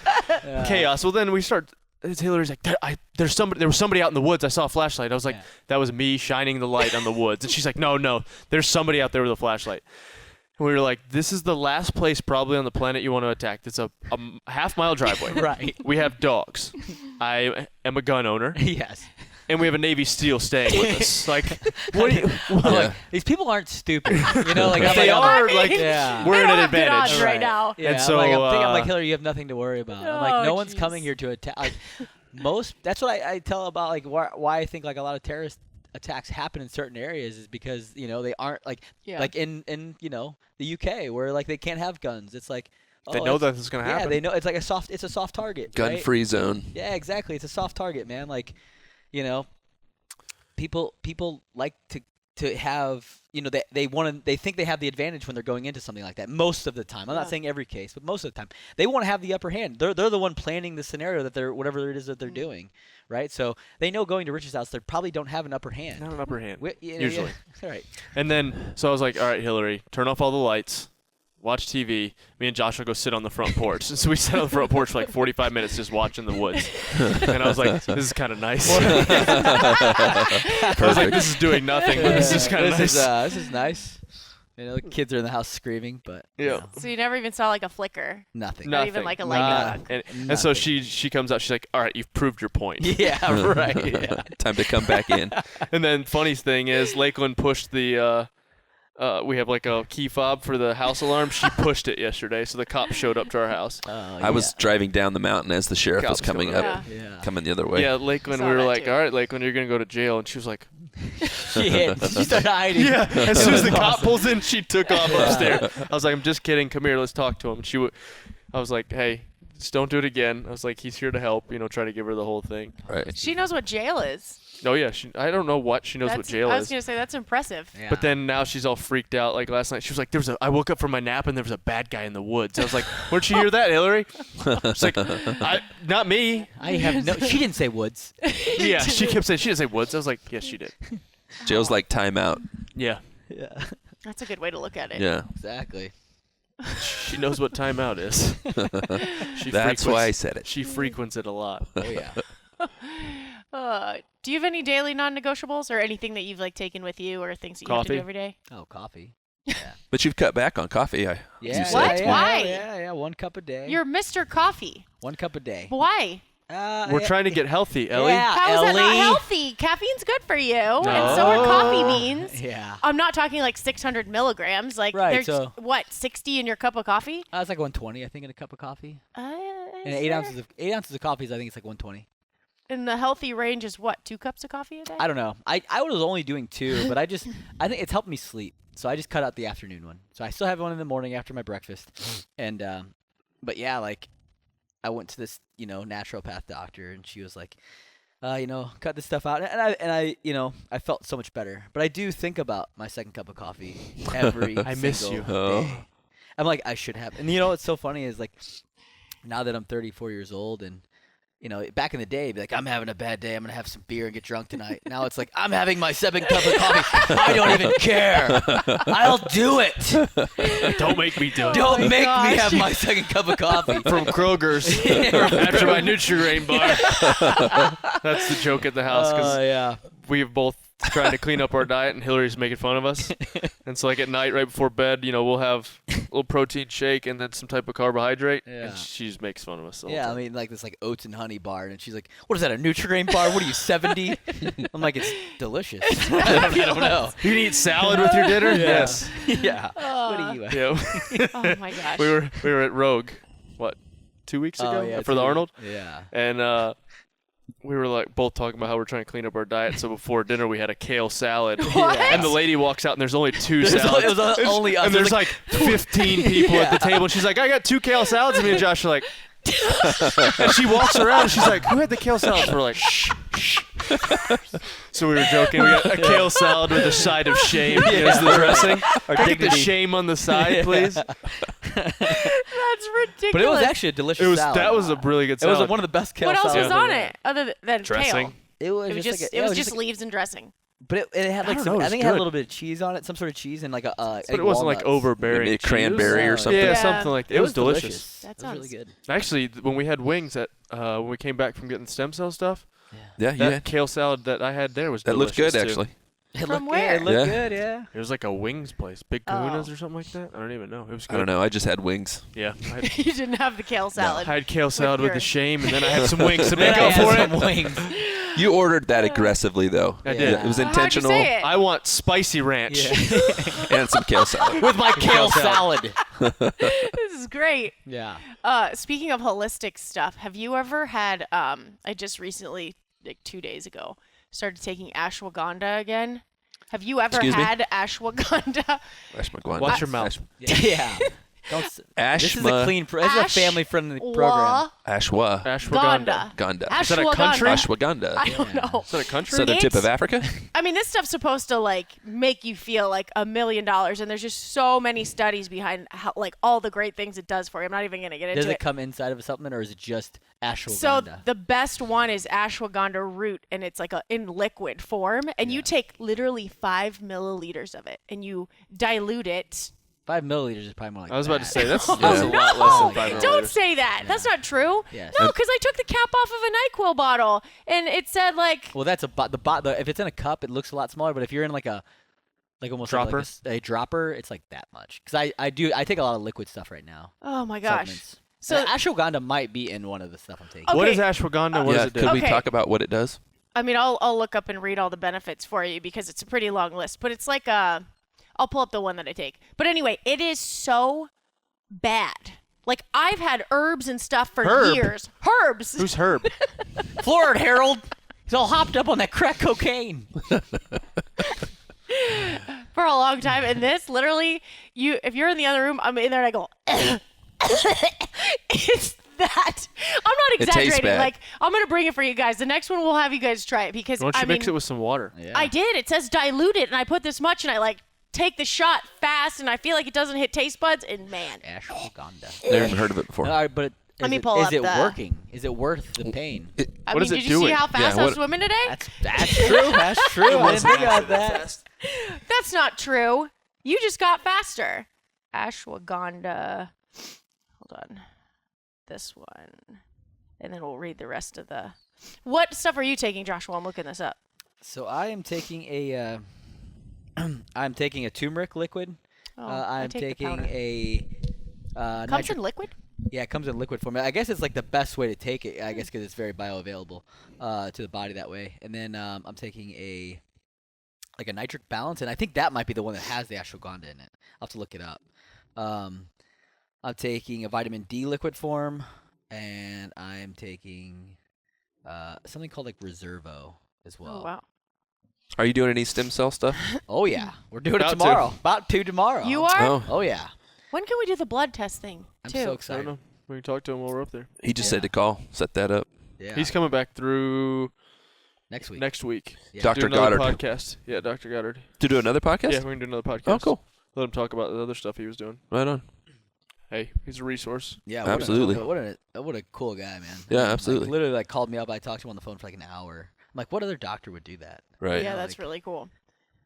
chaos. Well, then we start. Hillary's like, there was somebody out in the woods. I saw a flashlight. I was like, that was me shining the light on the woods. And she's like, no, there's somebody out there with a flashlight. And we were like, this is the last place probably on the planet you want to attack. It's a half-mile driveway. Right. We have dogs. I am a gun owner. Yes. And we have a Navy SEAL staying with us. Like, what do you? Like, these people aren't stupid. You know, like They are. we're in an advantage right now. Yeah. And so I'm like, Hillary, you have nothing to worry about. I'm like, no one's jeez. coming here to attack. Like, that's what I tell about like why I think like a lot of terrorist attacks happen in certain areas is because they aren't like in the UK where like they can't have guns. It's like they know that it's gonna happen. Yeah, they know it's like a soft target. Gun-free zone. Yeah, exactly. It's a soft target, man. Like, people like to have they think they have the advantage when they're going into something like that most of the time. I'm not saying every case, but most of the time they want to have the upper hand. They're the one planning the scenario that they're whatever it is that they're doing, right? So they know going to Rich's house they probably don't have an upper hand. Not an upper hand. Usually. Yeah. Right. And then so I was like, all right, Hillary, turn off all the lights. Watch TV. Me and Josh will go sit on the front porch. So we sat on the front porch for like 45 minutes just watching the woods. And I was like, this is kind of nice. I was like, this is doing nothing, but this is kind of nice. This is nice. The kids are in the house screaming, but yeah. So you never even saw like a flicker? Nothing. Not even like a light bug? And so she comes out. She's like, all right, you've proved your point. Yeah, right. Yeah. Time to come back in. And then funniest thing is Lakeland pushed the we have like a key fob for the house alarm. She pushed it yesterday, so the cop showed up to our house. I was driving down the mountain as the sheriff was coming up, coming the other way. Yeah, Lakeland, we were like, all right, Lakeland, you're going to go to jail. And she was like, She started hiding. Yeah, as soon as the cop pulls in, she took off upstairs. I was like, I'm just kidding. Come here, let's talk to him. I was like, hey, just don't do it again. I was like, he's here to help, try to give her the whole thing. Right. She knows what jail is. Oh, yeah. I don't know what she knows what jail is. I was going to say, that's impressive. Yeah. But then now she's all freaked out. Like last night, she was like, I woke up from my nap and there was a bad guy in the woods. I was like, where'd you hear that, Hillary? She's like, not me. She didn't say woods. Yeah, she kept saying, she didn't say woods. I was like, yes, she did. Jail's like timeout. Yeah. Yeah. That's a good way to look at it. Yeah. Exactly. She knows what timeout is. That's why I said it. She frequents it a lot. Oh, yeah. Do you have any daily non-negotiables or anything that you've like taken with you or things that you have to do every day? Oh, coffee. Yeah. But you've cut back on coffee. Yeah. What? Why? Yeah. 1 cup a day. You're Mr. Coffee. 1 cup a day. Why? We're trying to get healthy, Ellie. Yeah, How is that not Ellie. healthy? Caffeine's good for you, and so are coffee beans. Yeah. I'm not talking like 600 milligrams. Like, Right, there's so- 60 in your cup of coffee? It's like 120, I think, in a cup of coffee. And Is 8 there? ounces of coffee is, I think it's like 120. And the healthy range is what? 2 cups of coffee a day? I don't know. I was only doing 2, but I think it's helped me sleep. So I just cut out the afternoon one. So I still have one in the morning after my breakfast. And but yeah, like I went to this, naturopath doctor, and she was like, cut this stuff out. And I I felt so much better. But I do think about my second cup of coffee every I miss single you. day. I'm like, I should have. And what's so funny is, like, now that I'm 34 years old, and back in the day, be like, I'm having a bad day, I'm gonna have some beer and get drunk tonight. Now it's like, I'm having my 7 cup of coffee. I don't even care. I'll do it. Don't make me do it. Don't make me gosh. have my second cup of coffee. From Kroger's after my Nutri-Grain bar. That's the joke at the house because Yeah. we've both trying to clean up our diet, and Hillary's making fun of us. And so, like, at night, right before bed, we'll have a little protein shake and then some type of carbohydrate. Yeah. And she just makes fun of us. The whole Yeah, I time. mean, like this, like, oats and honey bar, and she's like, "What is that? A Nutri-Grain bar? What are you, 70?" I'm like, "It's delicious." I don't know. You can eat salad with your dinner? Yeah. Yes. Yeah. What are you? Yeah. Oh my gosh. we were at Rogue, what, 2 weeks ago yeah, for the Arnold, Yeah. and we were like both talking about how we're trying to clean up our diet. So before dinner, we had a kale salad, What? and the lady walks out, and there's only 2 It salads. was only us. And It was there's like 15 people at the Yeah. table, and she's like, "I got 2 kale salads," and me and Josh are like. And she walks around and she's like, "Who had the kale salads?" We're like, "Shh, shh." So we were joking. We got a kale salad with a side of shame as the dressing. Our Can I get the dignity. shame on the side, please? That's ridiculous. But it was actually a delicious It was salad. that was a really good It was salad. one of the best kale What else salads was I've on ever it other than Dressing. kale? It was It was just, just like it was just just leaves and dressing. but it had I like don't some, know, it I was think it had a good. little bit of cheese on it, some sort of cheese, and like a But it wasn't like walnuts. overbearing. Maybe a cheese. cranberry or Oh, something. Yeah, Yeah. something like that. It was delicious. That It was really sounds- good. Actually, when we had wings at when we came back from getting the stem cell stuff, Yeah, you that had, kale salad that I had there was that looked delicious good too. actually. It From looked good. where? It looked Yeah. good, yeah. It was like a wings place, Big Oh. Kahuna's or something like that. I don't even know. It was good. I don't know. I just had wings. Yeah, I had, You didn't have the kale salad. I had kale salad with your- the shame, and then I had some wings to Then make I up had for it. some wings. You ordered that aggressively though. I Yeah. did. It was How'd you intentional. say it? I want spicy ranch. Yeah. And some kale salad. With my kale salad. This is great. Yeah. Speaking of holistic stuff, have you ever had? I just recently, like 2 days ago, started taking ashwagandha again. Have you ever Excuse me? had ashwagandha? Ashwagandha. Watch your mouth. Yeah. Don't. This is a Ashma. clean. This is a family-friendly program. Ashwa. Ashwagandha. Ganda. Is that a country? Ashwagandha. I don't know. Is that a country? Southern tip It's- of Africa? I mean, this stuff's supposed to like make you feel like $1 million, and there's just so many studies behind how, like all the great things it does for you. I'm not even gonna get Does into it come inside of a supplement, or is it just ashwagandha? So the best one is ashwagandha root, and it's like in liquid form, and you take literally 5 milliliters of it, and you dilute it. 5 milliliters is probably more like I was about to that. say that's Yeah. a lot less than 5 Don't milliliters. say that. That's not true. Yes. No, because I took the cap off of a NyQuil bottle, and it said like Well, that's if it's in a cup, it looks a lot smaller. But if you're in like almost like Dropper? a dropper, it's like that much. Because I take a lot of liquid stuff right now. oh my gosh. Supplements. So ashwagandha might be in one of the stuff I'm taking. Okay. What is ashwagandha? What Yeah, does it do? could we Okay. talk about what it does? I mean, I'll look up and read all the benefits for you because it's a pretty long list, but it's like I'll pull up the one that I take. But anyway, it is so bad. Like I've had herbs and stuff for Herb? years. Herbs. Who's Herb? Florida Harold. He's all hopped up on that crack cocaine. For a long time, and this literally, if you're in the other room, I'm in there and I go, it's that. I'm not It tastes exaggerating. bad. Like I'm gonna bring it for you guys. The next one we'll have you guys try it because Why don't you I mix mean, it with some water? Yeah. I did. It says dilute it, and I put this much, and I like take the shot fast, and I feel like it doesn't hit taste buds, and man, Ashwagandha. Never even heard of it before. All right, but Let me is pull it, up is it the- working? Is it worth the pain? I What mean, is it did you see doing? how fast Yeah, I was what- swimming today? That's true. That's true. I didn't think about that. That's not true. You just got faster. Ashwagandha. Hold on. This one. And then we'll read the rest of the. What stuff are you taking, Joshua? I'm looking this up. So I am taking a I'm taking a turmeric liquid. Oh, I I'm take the taking powder. a Comes nitric. in liquid? Yeah, it comes in liquid form. I guess it's like the best way to take it. I guess because it's very bioavailable to the body that way. And then I'm taking a nitric balance, and I think that might be the one that has the ashwagandha in it. I'll have to look it up. I'm taking a vitamin D liquid form, and I'm taking something called like Reservo as well. Oh wow. Are you doing any stem cell stuff? Oh yeah, we're doing it About to. tomorrow. About to tomorrow. You are? Oh, Oh yeah. When can we do the blood test thing I'm too? so I don't excited. know. We can talk to him while we're up there. he just Yeah. said to call, set that up. Yeah. He's coming back through next week. next week. Yeah. Dr. Do another Goddard. podcast. Yeah, Dr. Goddard. To do another podcast? Yeah, we're going to do another podcast. Oh, cool. Let him talk about the other stuff he was doing. Right on. Hey, he's a resource. Yeah, Absolutely. What a cool guy, man. Yeah, Like, absolutely. literally, like called me up. I talked to him on the phone for like an hour. I'm like, what other doctor would do that? Right. Yeah, know, that's like- really cool.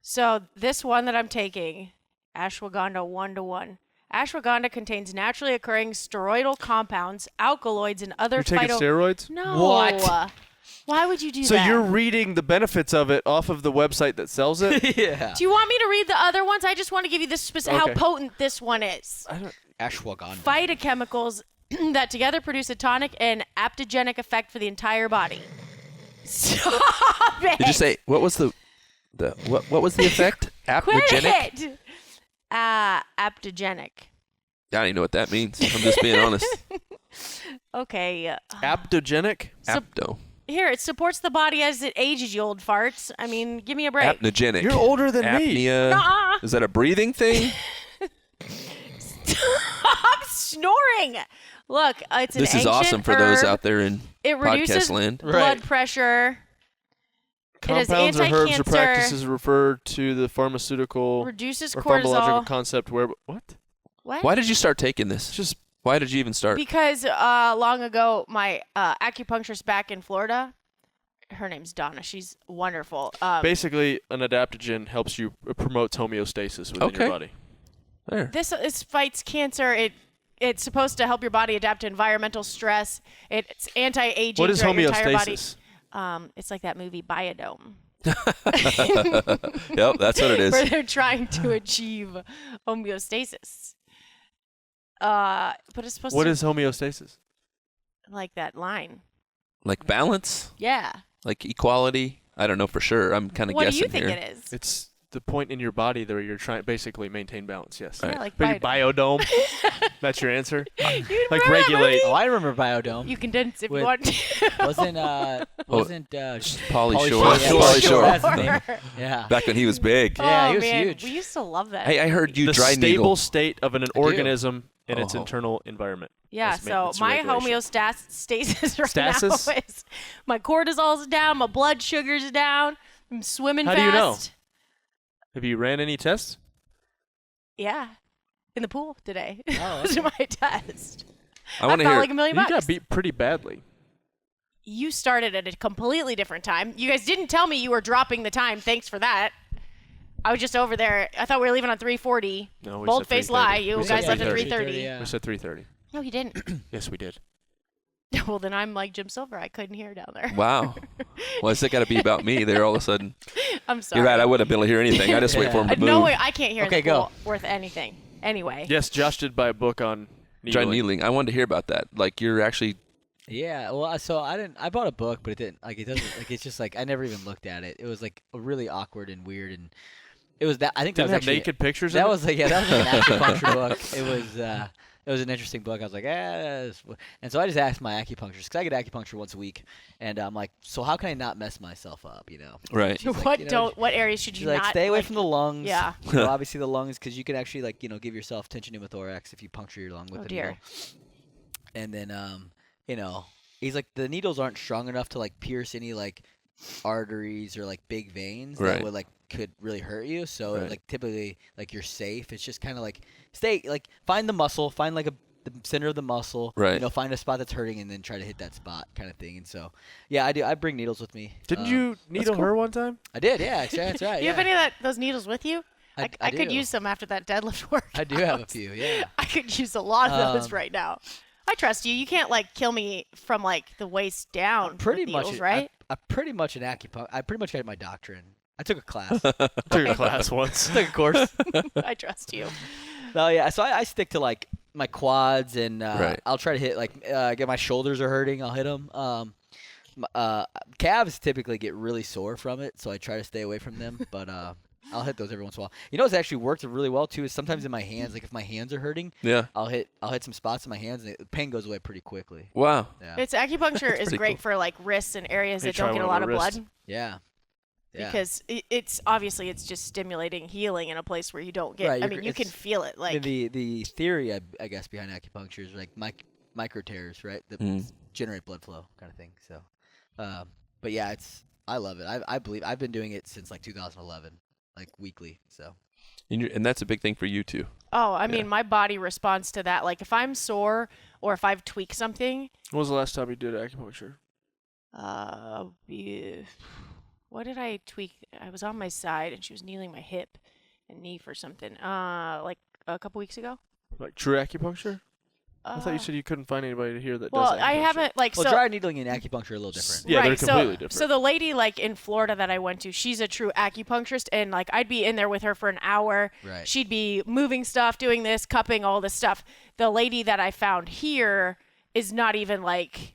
So this one that I'm taking, ashwagandha 1-to-1. Ashwagandha contains naturally occurring steroidal compounds, alkaloids, and other You're taking steroids? No. What? Why would you do So that? you're reading the benefits of it off of the website that sells it? Yeah. Do you want me to read the other ones? I just want to give you this how Okay. potent this one is. I don't, Ashwagandha. Phytochemicals that together produce a tonic and aptogenic effect for the entire body. Stop it! Did you say what was the what was the effect? Quit Apnogenic? it! Aptogenic. I don't even know what that means. I'm just being honest. Okay. aptogenic? Apto. Here, it supports the body as it ages, you old farts. I mean, give me a break. Apnogenic. You're older than me. Apnea. Nuh-uh. Is that a breathing thing? I'm snoring. Look, it's an This is ancient awesome for those herb. out there in It reduces podcast land. blood Right. pressure. It is Compounds or herbs or anti-cancer. practices refer to the pharmaceutical Reduces or pharmacological cortisol. concept where... What? What? Why did you start taking this? It's just... Why did you even start? Because long ago, my acupuncturist back in Florida, her name's Donna. She's wonderful. Basically, an adaptogen helps you promotes homeostasis within Okay. your body. There. This fights cancer. It's supposed to help your body adapt to environmental stress. It's anti-aging. What is throughout your entire body. homeostasis? It's like that movie Biodome, Yep, that's what it where is. they're trying to achieve homeostasis. But it's supposed What to is homeostasis? like that line. Like balance, Yeah. like equality. I don't know for sure. I'm kind of What do guessing you think here. it is? It's the point in your body that you're trying basically maintain balance, yes. Right. Yeah, like But Biodome. biodome, that's your answer? You Like remember that regulate. movie? Oh, I remember Biodome. You can dance if With- you want. wasn't Pauly Pauly Shore. Shore, Yeah, yeah, Pauly Shore. That's his name. Yeah. Back when he was big. Yeah, oh, he was man. huge. We used to love that. Hey, I heard you the dry stable needle. state of an do. organism in its Oh. internal environment. Yeah, That's so maintenance my regulation. homeostasis right Stasis? now is my cortisol's down, my blood sugar's down, I'm swimming How fast. do you know? Have you ran any tests? Yeah, in the pool today. Oh, That was my test. I want to felt hear. like $1 million. You got beat pretty badly. You started at a completely different time. You guys didn't tell me you were dropping the time. Thanks for that. I was just over there. I thought we were leaving on 3:40. No, we Bold said face 3:30. lie. You We said guys left at 3:30. 3:30. Yeah. We said 3:30. No, you didn't. Yes, we did. Well, then I'm like Jim Silver. I couldn't hear down there. Wow. Well, it's got to be about me there all of a sudden. I'm sorry. You're right. I wouldn't be able to hear anything. I just wait for him to move. No way. I can't hear Okay, in the pool go. worth anything. Anyway. Yes, Josh did buy a book on Dry needling. needling. I wanted to hear about that. Like you're actually. Yeah, well, so I bought a book, but it didn't, like, it doesn't, like, it's just, like, I never even looked at it. It was, like, really awkward and weird, and it was that, I think that Didn't was have actually, naked pictures that in was, like, yeah, that was, like, an acupuncture book. It was an interesting book. I was like, and so I just asked my acupuncturist, because I get acupuncture once a week, and I'm like, so how can I not mess myself up, you know? Right. She's like, What you know, what areas should She's you like, not stay away like, from the lungs. Yeah. You know, obviously the lungs, because you can actually, like, you know, give yourself tension pneumothorax if you puncture your lung with Oh, a dear. needle. And then, you know, he's like, the needles aren't strong enough to, like, pierce any, like, arteries or, like, big veins Right. that would, like, could really hurt you. So, Right. like, typically, like, you're safe. It's just kind of like, find the muscle, find, like, the center of the muscle. Right. You know, find a spot that's hurting and then try to hit that spot kind of thing. And so, yeah, I do. I bring needles with me. Didn't you needle cool. her one time? I did, yeah. Actually, that's right. Do you have yeah. any of those needles with you? I could do. use some after that deadlift work. I do have a few, yeah. I could use a lot of those Um, right now. I trust you. You can't like kill me from like the waist down. Pretty with much, needles, right? I pretty much an acupuncture. I pretty much got my doctorate. I took a class, Took a class once. took a course. I trust you. No, yeah. So I stick to like my quads, and Right. I'll try to hit like get my shoulders are hurting. I'll hit them. Calves typically get really sore from it, so I try to stay away from them. But I'll hit those every once in a while. You know what's actually worked really well too is sometimes in my hands, like if my hands are hurting, Yeah. I'll hit some spots in my hands and the pain goes away pretty quickly. Wow. Yeah. It's acupuncture is pretty great cool. for like wrists and areas Hey, that try don't get a one lot on of my wrist. blood Yeah. Yeah. because it's obviously it's just stimulating healing in a place where you don't get. Right, I mean, you can it's- feel it. Like the theory I guess behind acupuncture is like micro tears, right? That generate blood flow kind of thing. So, but yeah, I love it. I believe I've been doing it since like 2011, like weekly. So. And that's a big thing for you too. oh, I mean, my body responds to that. Like if I'm sore or if I've tweaked something, When was the last time you did acupuncture? what did I tweak? I was on my side and she was kneeling my hip and knee for something. Like a couple weeks ago. Like true acupuncture? I thought you Uh, said you couldn't find anybody here that Well, does acupuncture. I haven't like Well, so. dry needling and acupuncture are a little different. Yeah, they're right, completely so, different. So the lady like in Florida that I went to, she's a true acupuncturist, and like I'd be in there with her for an hour. Right. She'd be moving stuff, doing this, cupping, all this stuff. The lady that I found here is not even like.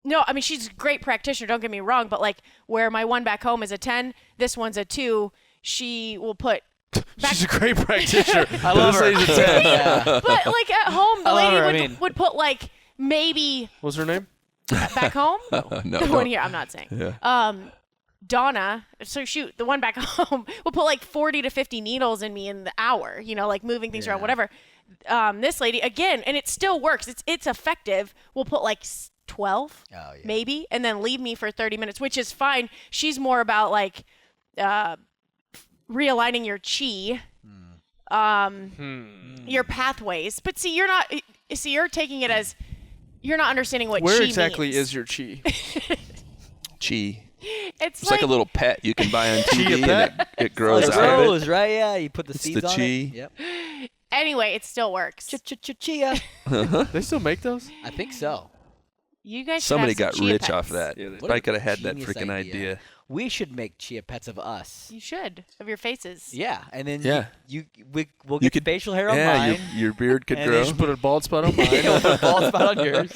No, I mean she's a great practitioner. Don't get me wrong, but like where my one back home is a 10, this one's a 2. She will put. She's a great practitioner. I love her. This lady's a 10. Yeah. But like at home, the I love lady her, I would, mean- would put like maybe What's her name? back home. No. The one here, I'm not saying. Yeah. Donna, so shoot, the one back home will put like 40 to 50 needles in me in the hour, you know, like moving things around, Yeah. whatever. This lady, again, and it still works. It's effective. We'll put like 12, Oh, yeah. maybe, and then leave me for 30 minutes, which is fine. She's more about like realigning your chi, your pathways. But see, you're taking it as you're not understanding what Where chi exactly means. is your chi? Chi. It's It's like a little pet you can buy on TV, pet? and it grows It out of it. grows, right? Yeah, you put the It's seeds the on chi. it. Yep. Anyway, it still works. Chia. They still make those? I think so. You guys should Somebody have some got chia rich pets. off that. Yeah, they If What I a could have had that genius freaking idea. We should make chia pets of us. You should of your faces. Yeah, and then Yeah. we'll get could- facial hair on Yeah, mine. your beard could And grow. then Just put a bald spot on mine. We'll put a bald spot on yours.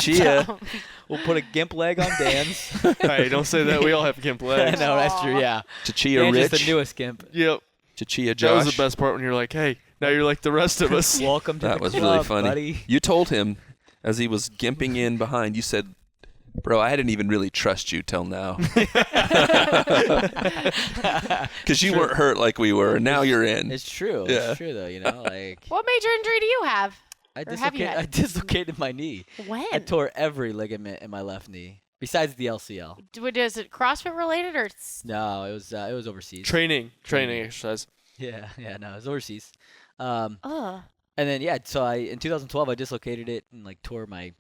Chia. We'll put a gimp leg on Dan's. Hey, don't say that. We all have gimp no, legs. that's true. Yeah, Chia Dan's Rich. just the newest gimp. Yep. Chia That Josh. was the best part when you're like, hey, now you're like the rest of us. Welcome to That the was club, really funny. buddy. You told him as he was gimping in behind, you said, "Bro, I didn't even really trust you till now." Because you weren't hurt like we were. Now you're in. It's true. Yeah. It's true though. You know, like What major injury do you have? I Or have you had? dislocated my knee. When? I tore every ligament in my left knee besides the LCL. Is it CrossFit related or? No, it was overseas. Training exercise. Yeah, no, it was overseas. Ugh. And then so in 2012 I dislocated it and like tore my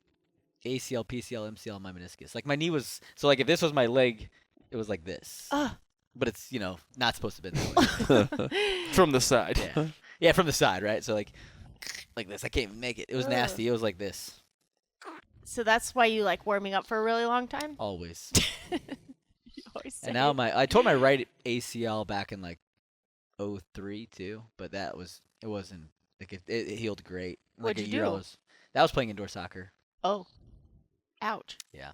ACL, PCL, MCL, and my meniscus. Like my knee was like if this was my leg, it was like this. Ugh. But it's not supposed to be that way. From the side. Yeah. Yeah, from the side, right? So like this. I can't even make it. It was nasty. It was like this. So that's why you like warming up for a really long time. Always. You always say And now it. I tore my right ACL back in like 03 too, but it wasn't like it healed great. Like What'd a you year do? I was playing indoor soccer. Oh, ouch. Yeah.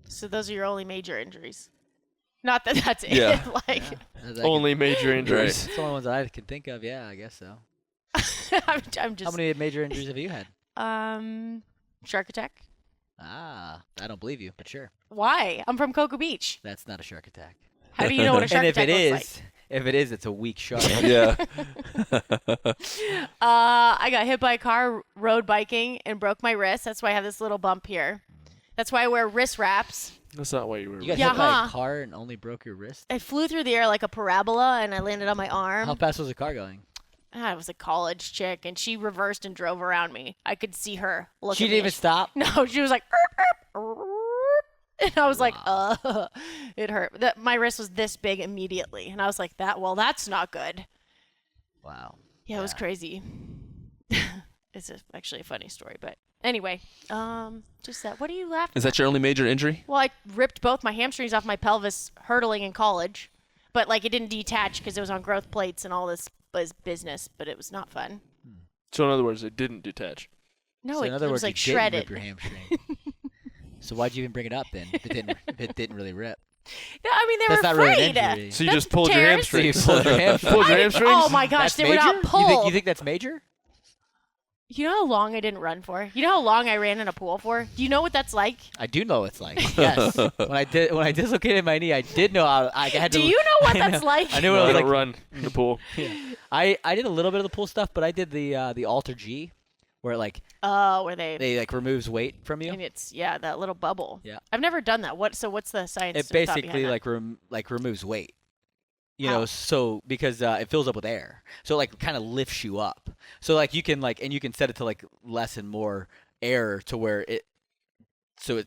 So those are your only major injuries. Not that that's it. Yeah. Like That's Only major injuries. the only ones that I can think of. Yeah, I guess so. I'm just. How many major injuries have you had? Shark attack. Ah, I don't believe you, but sure. Why? I'm from Cocoa Beach. That's not a shark attack. How do you know what a shark And if attack it looks is, it's a weak shark. Yeah. like? I got hit by a car road biking and broke my wrist. That's why I have this little bump here. That's why I wear wrist wraps. That's not why you were. You got Yeah, hit by a huh? car and only broke your wrist? I flew through the air like a parabola and I landed on my arm. How fast was the car going? It was a college chick and she reversed and drove around me. I could see her look She at didn't me. even stop? No, she was like, "Erp, erp, erp." And I was like, it hurt. My wrist was this big immediately. And I was like, that's not good. Wow. Yeah, it was crazy. It's actually a funny story, but anyway, just that. What are you laughing Is that your only major injury? Well, I ripped both my hamstrings off my pelvis hurdling in college, but like it didn't detach because it was on growth plates and all this was business, but it was not fun. So in other words, it didn't detach. No, So it, in other it words, was like you didn't shredded. rip your hamstring. So why'd you even bring it up then? If it didn't really rip. No, I mean, they That's were not really an afraid. injury. So you That's just pulled your tears. So you hamstrings. pulled your hamstring. Pulled your I didn't- hamstrings? Oh my gosh, That's they major? were not You pulled. think that's major? You know how long I didn't run for? You know how long I ran in a pool for? Do you know what that's like? I do know what it's like. Yes. when I dislocated my knee, I did know how I had to. Do you know what I that's know- like? I knew No, what I it was don't like. run in the pool. I did a little bit of the pool stuff, but I did the Alter G, where it Oh, where they removes weight from you. and it's that little bubble. Yeah. I've never done that. What's the science? It thought behind basically that? removes weight. You How? know, so because it fills up with air, so it kind of lifts you up. So you can set it to less and more air to where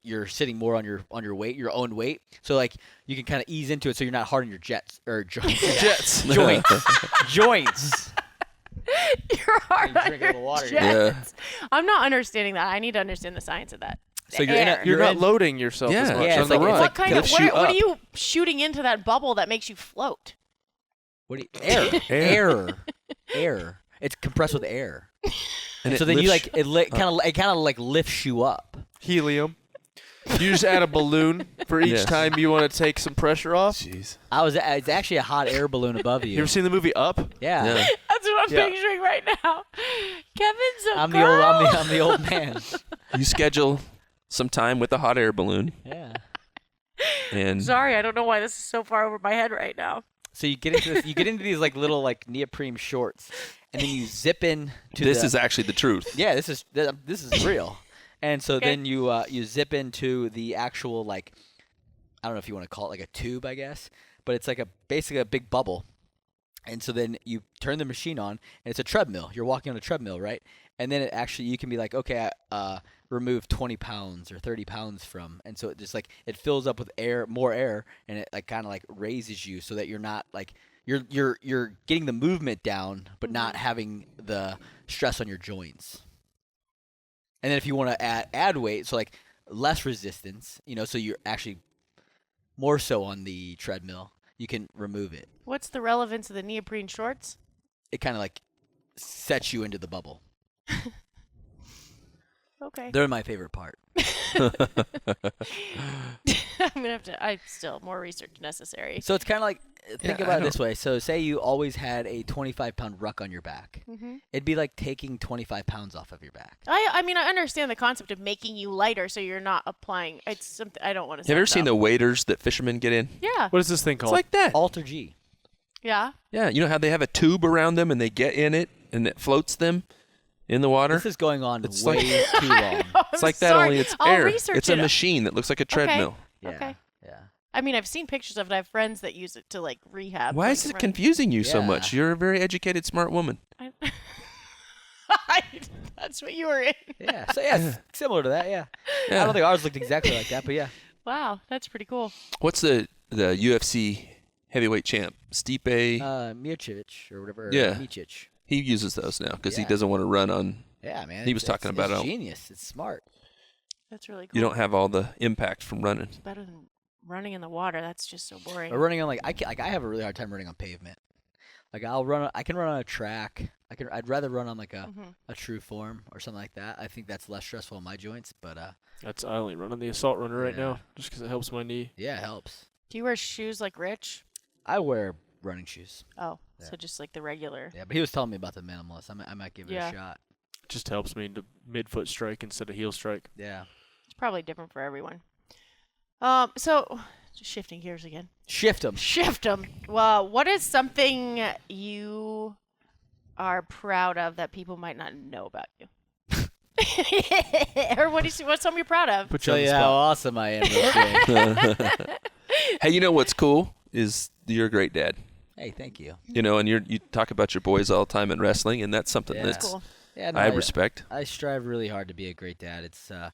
you're sitting more on your weight, your own weight. So you can kind of ease into it, so you're not hard on your joints. Joints. You're hard You on drink a your little water. jets. I'm not understanding that. I need to understand the science of that. So The you're in a- air. You're not in- loading yourself as Yeah. much Yeah, on it's the like- run. it's What kind of lifts what you are up. you shooting into that bubble that makes you float? What do you, air. It's compressed with air. And So it then you lifts- it kind of lifts you up. Helium. You just add a balloon for each Yeah. time you want to take some pressure off. Jeez. It's actually a hot air balloon above you. You ever seen the movie Up? Yeah. Yeah. That's what I'm Yeah. picturing right now. Kevin's a I'm girl. I'm the old man. You schedule some time with a hot air balloon, Yeah. and Sorry, I don't know why this is so far over my head right now. So you get into these little neoprene shorts, and then you zip in to this is actually the truth. yeah, this is real. And so Okay. then you zip into the actual I don't know if you want to call it a tube, I guess, but it's basically a big bubble. And so then you turn the machine on, and it's a treadmill. You're walking on a treadmill, right? And then you can be like, okay, remove 20 pounds or 30 pounds from, and so it just it fills up with air, more air, and it kind of raises you so that you're not you're getting the movement down, but not having the stress on your joints. And then if you want to add weight, so less resistance, so you're actually more so on the treadmill, you can remove it. What's the relevance of the neoprene shorts? It kind of sets you into the bubble. Okay. They're my favorite part. I'm gonna have to. I still more research necessary. So it's kind of think Yeah, I about it this way. So say you always had a 25-pound ruck on your back. Mm-hmm. It'd be like taking 25 pounds off of your back. I mean I understand the concept of making you lighter so you're not applying. It's something I don't want to. Have you ever seen the waders that fishermen get in? Yeah. What is this thing It's called? like that. Alter G. Yeah. Yeah, you know how they have a tube around them and they get in it and it floats them in the water? This is going on It's way too long. It's like that, Sorry. only it's I'll air. research It's a it. machine that looks like a treadmill. Yeah. Okay. Yeah. I mean, I've seen pictures of it. I have friends that use it to rehab. Why is it confusing you so Yeah. much? You're a very educated, smart woman. That's what you were in. Yeah. So yeah, it's similar to that. Yeah. I Yeah. don't think ours looked exactly like that, but yeah. Wow, that's pretty cool. What's the UFC heavyweight champ? Stipe. Miocic or whatever. Yeah. Miocic. He uses those now because he Yeah. doesn't want to run on. Yeah, man. He was talking about it's it. genius. It's smart. That's really cool. You don't have all the impact from running. It's better than running in the water. That's just so boring. Or running on I have a really hard time running on pavement. I can run on a track. I'd rather run on Mhm. a true form or something like that. I think that's less stressful on my joints, but I only run on the assault runner right Yeah. now just because it helps my knee. yeah, it helps. Do you wear shoes like Rich? I wear running shoes. Oh, Yeah. so just like the regular. Yeah, but he was telling me about the minimalist. I might give it Yeah. a shot. Just helps me to midfoot strike instead of heel strike. Yeah. It's probably different for everyone. So just shifting gears again. Shift them. Shift them. Well, what is something you are proud of that people might not know about you? Or what's something you're proud of? Put you Tell on the you how spot. awesome I am. Real quick. Hey, you know what's cool is you're a great dad. Hey, thank you. You know, and you talk about your boys all the time in wrestling, and that's something Yeah. that's That's cool. Yeah, no, I respect. I strive really hard to be a great dad. It's I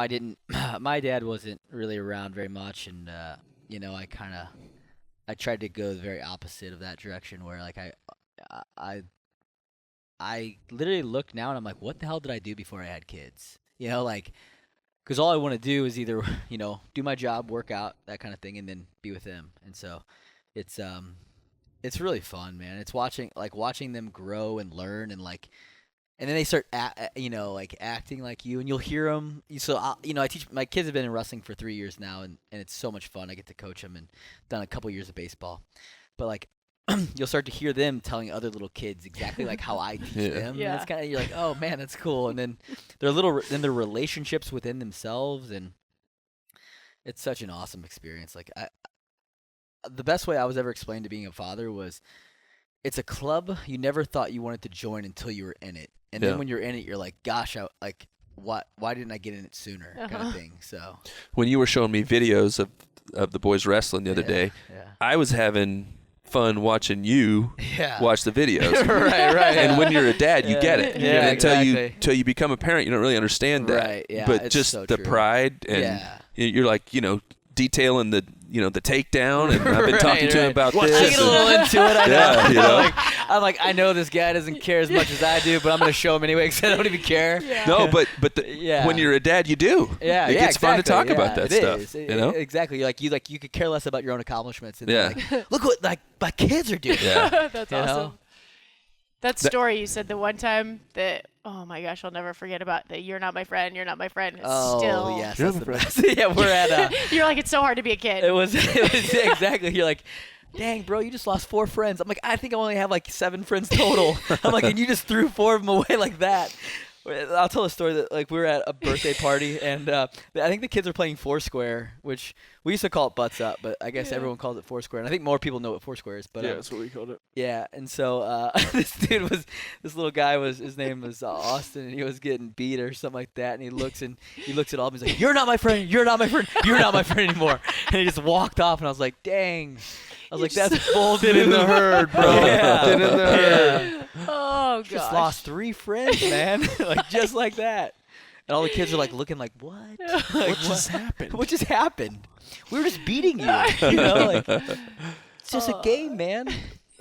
didn't my dad wasn't really around very much, and I tried to go the very opposite of that direction where I literally look now and I'm like, what the hell did I do before I had kids? Because all I want to do is either do my job, work out, that kind of thing, and then be with them. And so it's really fun, man. It's watching them grow and learn, and and then they start like acting like you, and you'll hear them. So I teach my kids have been in wrestling for 3 years now, and it's so much fun. I get to coach them and done a couple years of baseball, but like you'll start to hear them telling other little kids exactly like how I teach them. Yeah. And it's kind of, you're like, oh man, that's cool. And then their relationships within themselves, and it's such an awesome experience. Like the best way I was ever explained to being a father was, it's a club you never thought you wanted to join until you were in it, and then when you're in it, you're like, gosh, why didn't I get in it sooner, kind of thing. So When you were showing me videos of the boys wrestling the other day, I was having fun watching you watch the videos. right. And when you're a dad, you get it. Yeah, And exactly. until you become a parent, you don't really understand that. Right, yeah, But it's just so the true. pride, and you're like, detailing the takedown, and I've been talking to him about I this. get a little into it. I know. Yeah, you know? I'm like, I know this guy doesn't care as much as I do, but I'm gonna show him anyway because I don't even care. Yeah. No, but Yeah. when you're a dad, you do. Yeah, it gets fun to talk exactly. about that It stuff. is. You know? Exactly. You could care less about your own accomplishments. And Yeah. like, look what like my kids are doing. Yeah. That's You know? awesome. That story you said the one time that, oh my gosh, I'll never forget about that. You're not my friend. You're not my friend. It's Oh still. yes, You're that's the the best. Yeah, we're at. You're like, it's so hard to be a kid. It was exactly. You're like, dang, bro, you just lost 4 friends. I'm like, I think I only have like 7 friends total. I'm like, and you just threw 4 of them away like that. I'll tell a story that like we were at a birthday party, and I think the kids are playing Foursquare, which we used to call it Butts Up, but I guess everyone calls it Foursquare, and I think more people know what Foursquare is. But Yeah, that's what we called it. yeah, and so this little guy his name was Austin, and he was getting beat or something like that, and he looks at all of them, he's like, "You're not my friend. You're not my friend. You're not my friend anymore." And he just walked off, and I was like, "Dang." I was like, "That's bold in the herd, bro. Yeah. Did in the herd. Oh, gosh. Just lost 3 friends, man." Like just like that. And all the kids are like looking like, "What? Like, What just happened? What just happened? We were just beating you." You know, like it's just a game, man.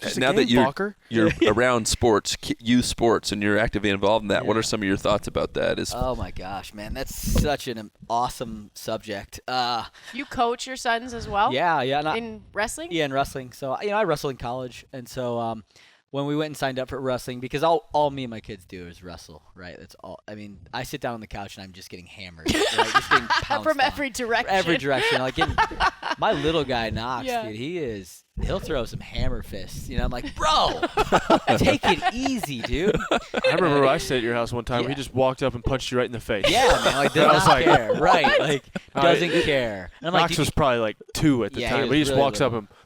Just a Now game, that Walker. you're around sports, youth sports, and you're actively involved in that, what are some of your thoughts about that? Oh my gosh, man, that's such an awesome subject. You coach your sons as well? Yeah, not, In wrestling? yeah, in wrestling. So I wrestled in college, and so when we went and signed up for wrestling, because all me and my kids do is wrestle, right? That's all. I mean, I sit down on the couch and I'm just getting hammered, right? Just getting pounced From on. every direction. Every direction. Like my little guy Knox, Yeah. dude, he'll throw some hammer fists. You know, I'm like, bro, take it easy, dude. I remember when I stayed at your house one time. Yeah. He just walked up and punched you right in the face. Yeah, man, like I was doesn't like, care, right? Like All right. doesn't care. And I'm like, Knox was probably like 2 at the Yeah, he time, was but he just really walks up little. and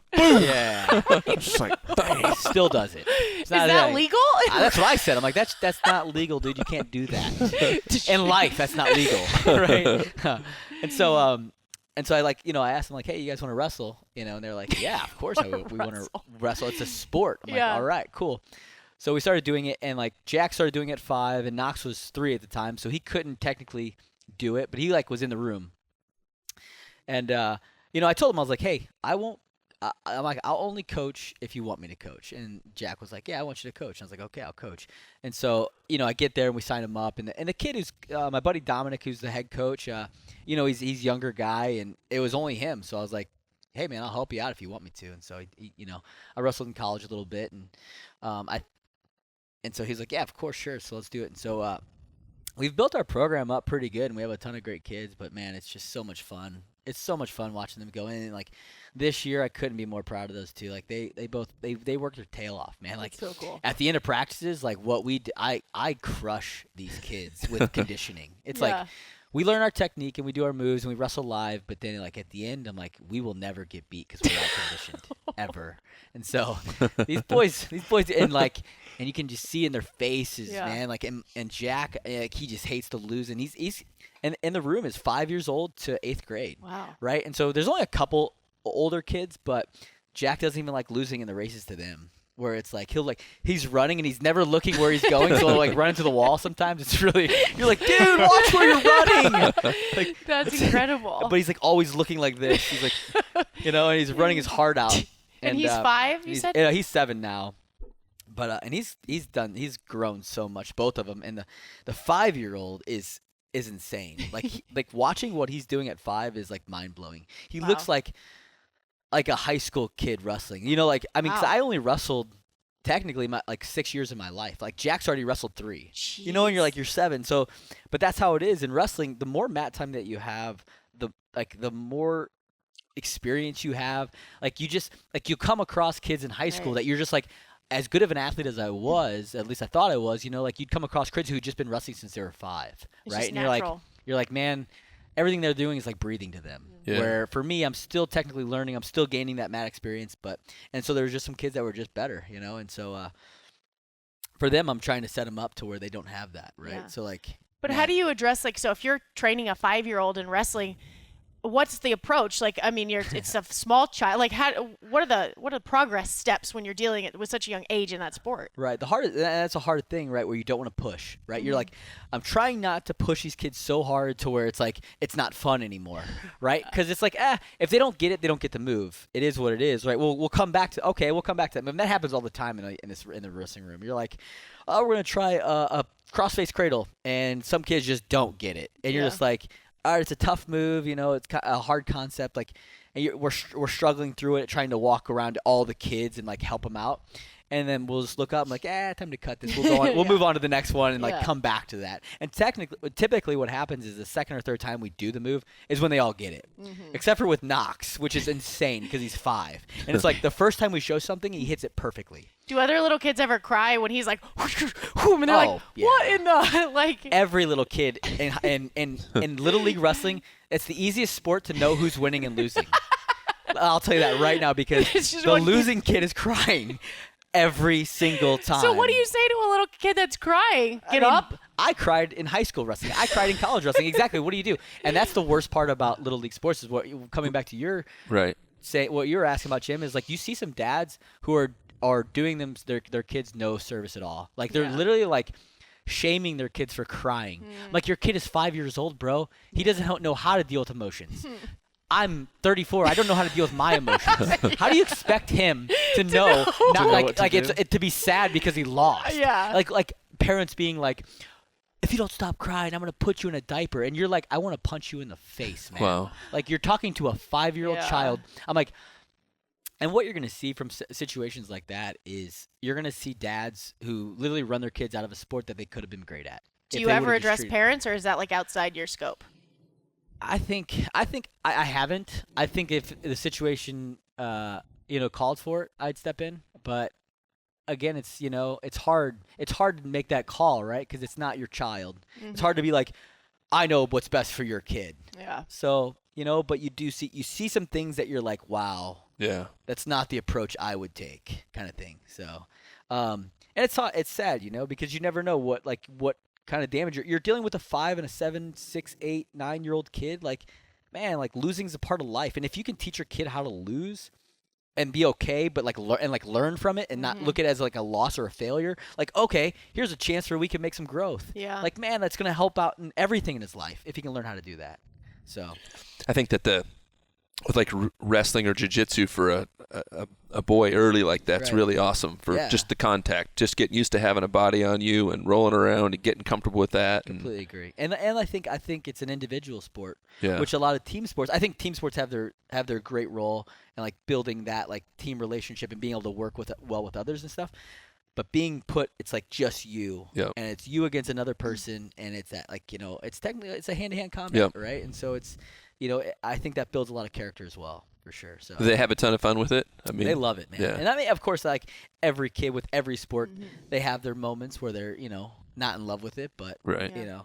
yeah, just like, dang. still does it. It's Is not that like- legal? That's what I said. I'm like, that's not legal, dude. You can't do that. In life, that's not legal, right? And so I asked them like, hey, you guys want to wrestle? And they're like, yeah, of course we want to wrestle. It's a sport. I'm Yeah. like, all right, cool. So we started doing it, and like Jack started doing it at 5, and Knox was 3 at the time, so he couldn't technically do it, but he like was in the room. And I told him, I was like, hey, I'm like, I'll only coach if you want me to coach. And Jack was like, yeah, I want you to coach. And I was like, okay, I'll coach. And so, I get there and we sign him up. And the kid who's my buddy Dominic, who's the head coach, he's younger guy, and it was only him. So I was like, hey, man, I'll help you out if you want me to. And so, I wrestled in college a little bit. And so he's like, yeah, of course, sure. So let's do it. And so we've built our program up pretty good, and we have a ton of great kids. But, man, it's just so much fun. It's so much fun watching them go in. And, like, this year I couldn't be more proud of those two. Like, they both worked their tail off, man. Like, That's so cool. at the end of practices, like, what we do, I crush these kids with conditioning. It's like we learn our technique and we do our moves and we wrestle live, but then, like, at the end, I'm like, we will never get beat because we're all conditioned ever. And so these boys, and like, and you can just see in their faces, man. Like, and Jack, like, he just hates to lose, and he's and in the room is 5 years old to 8th grade. Wow. Right, and so there's only a couple older kids, but Jack doesn't even like losing in the races to them. Where it's like he's running and he's never looking where he's going, so he'll like run into the wall. Sometimes it's really you're like, dude, watch where you're running. Like, That's incredible. but he's like always looking like this. He's like, and he's running his heart out. And he's 5, you said? He's 7 now. But and he's grown so much, both of them. And the 5-year-old is insane. Like watching what he's doing at 5 is like mind blowing. He looks like a high school kid wrestling. Like, I mean, 'cause Wow. I only wrestled technically my like 6 years of my life. Like Jack's already wrestled 3. Jeez. You know, and you're like you're 7. So, but that's how it is in wrestling. The more mat time that you have, the more experience you have. Like you just like you come across kids in high school Right. that you're just like as good of an athlete as I was, at least I thought I was. You know, like you'd come across kids who'd just been wrestling since they were 5, It's right? just And natural. you're like, man, everything they're doing is like breathing to them. Yeah. Where for me, I'm still technically learning. I'm still gaining that mat experience, and so there was just some kids that were just better, you know. And so for them, I'm trying to set them up to where they don't have that, right? Yeah. So like, But man, how do you address like so if you're training a 5-year-old in wrestling, what's the approach? Like I mean, it's a small child. Like what are the progress steps when you're dealing with such a young age in that sport? Right. That's a hard thing, right? Where you don't want to push, right? You're Mm-hmm. like, I'm trying not to push these kids so hard to where it's like, it's not fun anymore, right? Because it's like, if they don't get it, they don't get the move. It is what it is, right? We'll come back to that. I mean, that happens all the time in the wrestling room. You're like, oh, we're going to try a cross-face cradle. And some kids just don't get it. And you're Yeah. just like, all right, it's a tough move, you know, it's a hard concept, like, and we're struggling through it, trying to walk around to all the kids and like help them out, and then we'll just look up, and like, time to cut this. We'll go on, we'll Yeah. move on to the next one and like Yeah. come back to that. And typically, what happens is the second or third time we do the move is when they all get it, except for with Knox, which is insane because he's 5, and it's like the first time we show something, he hits it perfectly. Do other little kids ever cry when he's like, and they're like, Oh, yeah. what in the like? Every little kid in Little League wrestling, it's the easiest sport to know who's winning and losing. I'll tell you that right now because It's just the one kid. losing kid is crying every single time. So what do you say to a little kid that's crying? I Get mean, up. I cried in high school wrestling. I cried in college wrestling. Exactly. What do you do? And that's the worst part about Little League sports is coming back to your Right. what you were asking about, Jim, is like you see some dads who are doing their kids no service at all. Like they're Yeah. literally like shaming their kids for crying. Like your kid is 5 years old, bro. He doesn't know how to deal with emotions. I'm 34. I don't know how to deal with my emotions. How do you expect him to know not know like what to like do. to be sad because he lost? Yeah. Like parents being like, if you don't stop crying, I'm gonna put you in a diaper, and you're like, I want to punch you in the face, man. Wow. Like you're talking to a 5-year-old Yeah. child. I'm like, and what you're gonna see from situations like that is you're gonna see dads who literally run their kids out of a sport that they could have been great at. Do if you they ever would've just address treated- parents, or is that like outside your scope? I think I haven't. I think if the situation called for it, I'd step in. But again, it's it's hard. It's hard to make that call, right? Because it's not your child. It's hard to be like, I know what's best for your kid. Yeah. So but you see some things that you're like, wow, Yeah. that's not the approach I would take, kind of thing. So, and it's sad, because you never know what kind of damage you're dealing with a 5 and a 7, 6, 8, 9-year-old kid. Like, man, like losing's a part of life, and if you can teach your kid how to lose and be okay, but learn from it and not look at it as like a loss or a failure. Like, okay, here's a chance where we can make some growth. Yeah. Like, man, that's gonna help out in everything in his life if he can learn how to do that. So. I think that with like wrestling or jiu-jitsu for a boy early like that's Right. really awesome for Yeah. just the contact, just getting used to having a body on you and rolling around and getting comfortable with that. And, Completely agree. And I think it's an individual sport, yeah. which a lot of team sports. I think team sports have their great role in like building that like team relationship and being able to work with others and stuff. But being put, it's like just you, Yep. and it's you against another person, and it's that it's technically it's a hand-to-hand combat, Yep. right? And so it's I think that builds a lot of character as well, for sure. So Do they have a ton of fun with it? I mean, they love it, man. yeah. And I mean, of course, like every kid with every sport, they have their moments where they're not in love with it, but Right. Yeah.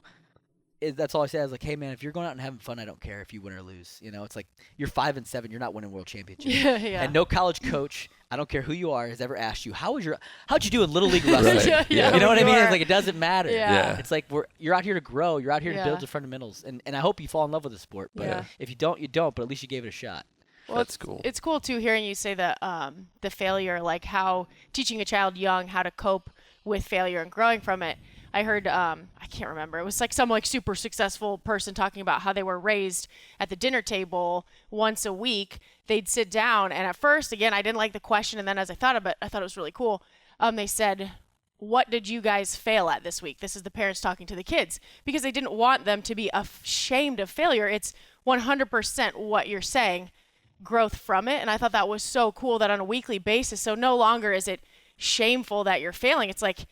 that's all I say. I was like, hey man, if you're going out and having fun, I don't care if you win or lose. It's like you're 5 and 7, you're not winning world championships. Yeah. And no college coach, I don't care who you are, has ever asked you how'd you do in Little League wrestling? Right. Yeah. You know what I mean? Sure. It's like it doesn't matter. Yeah. Yeah. It's like you're out here to grow. You're out here to Yeah. build the fundamentals, and I hope you fall in love with the sport. But Yeah. if you don't, you don't. But at least you gave it a shot. Well, That's cool. It's cool too hearing you say the failure, like how teaching a child young how to cope with failure and growing from it. I heard I can't remember. It was like some like super successful person talking about how they were raised at the dinner table once a week. They'd sit down, and at first, again, I didn't like the question, and then as I thought about it, I thought it was really cool. They said, "What did you guys fail at this week?" This is the parents talking to the kids because they didn't want them to be ashamed of failure. It's 100% what you're saying. Growth from it, and I thought that was so cool that on a weekly basis, so no longer is it shameful that you're failing. It's like,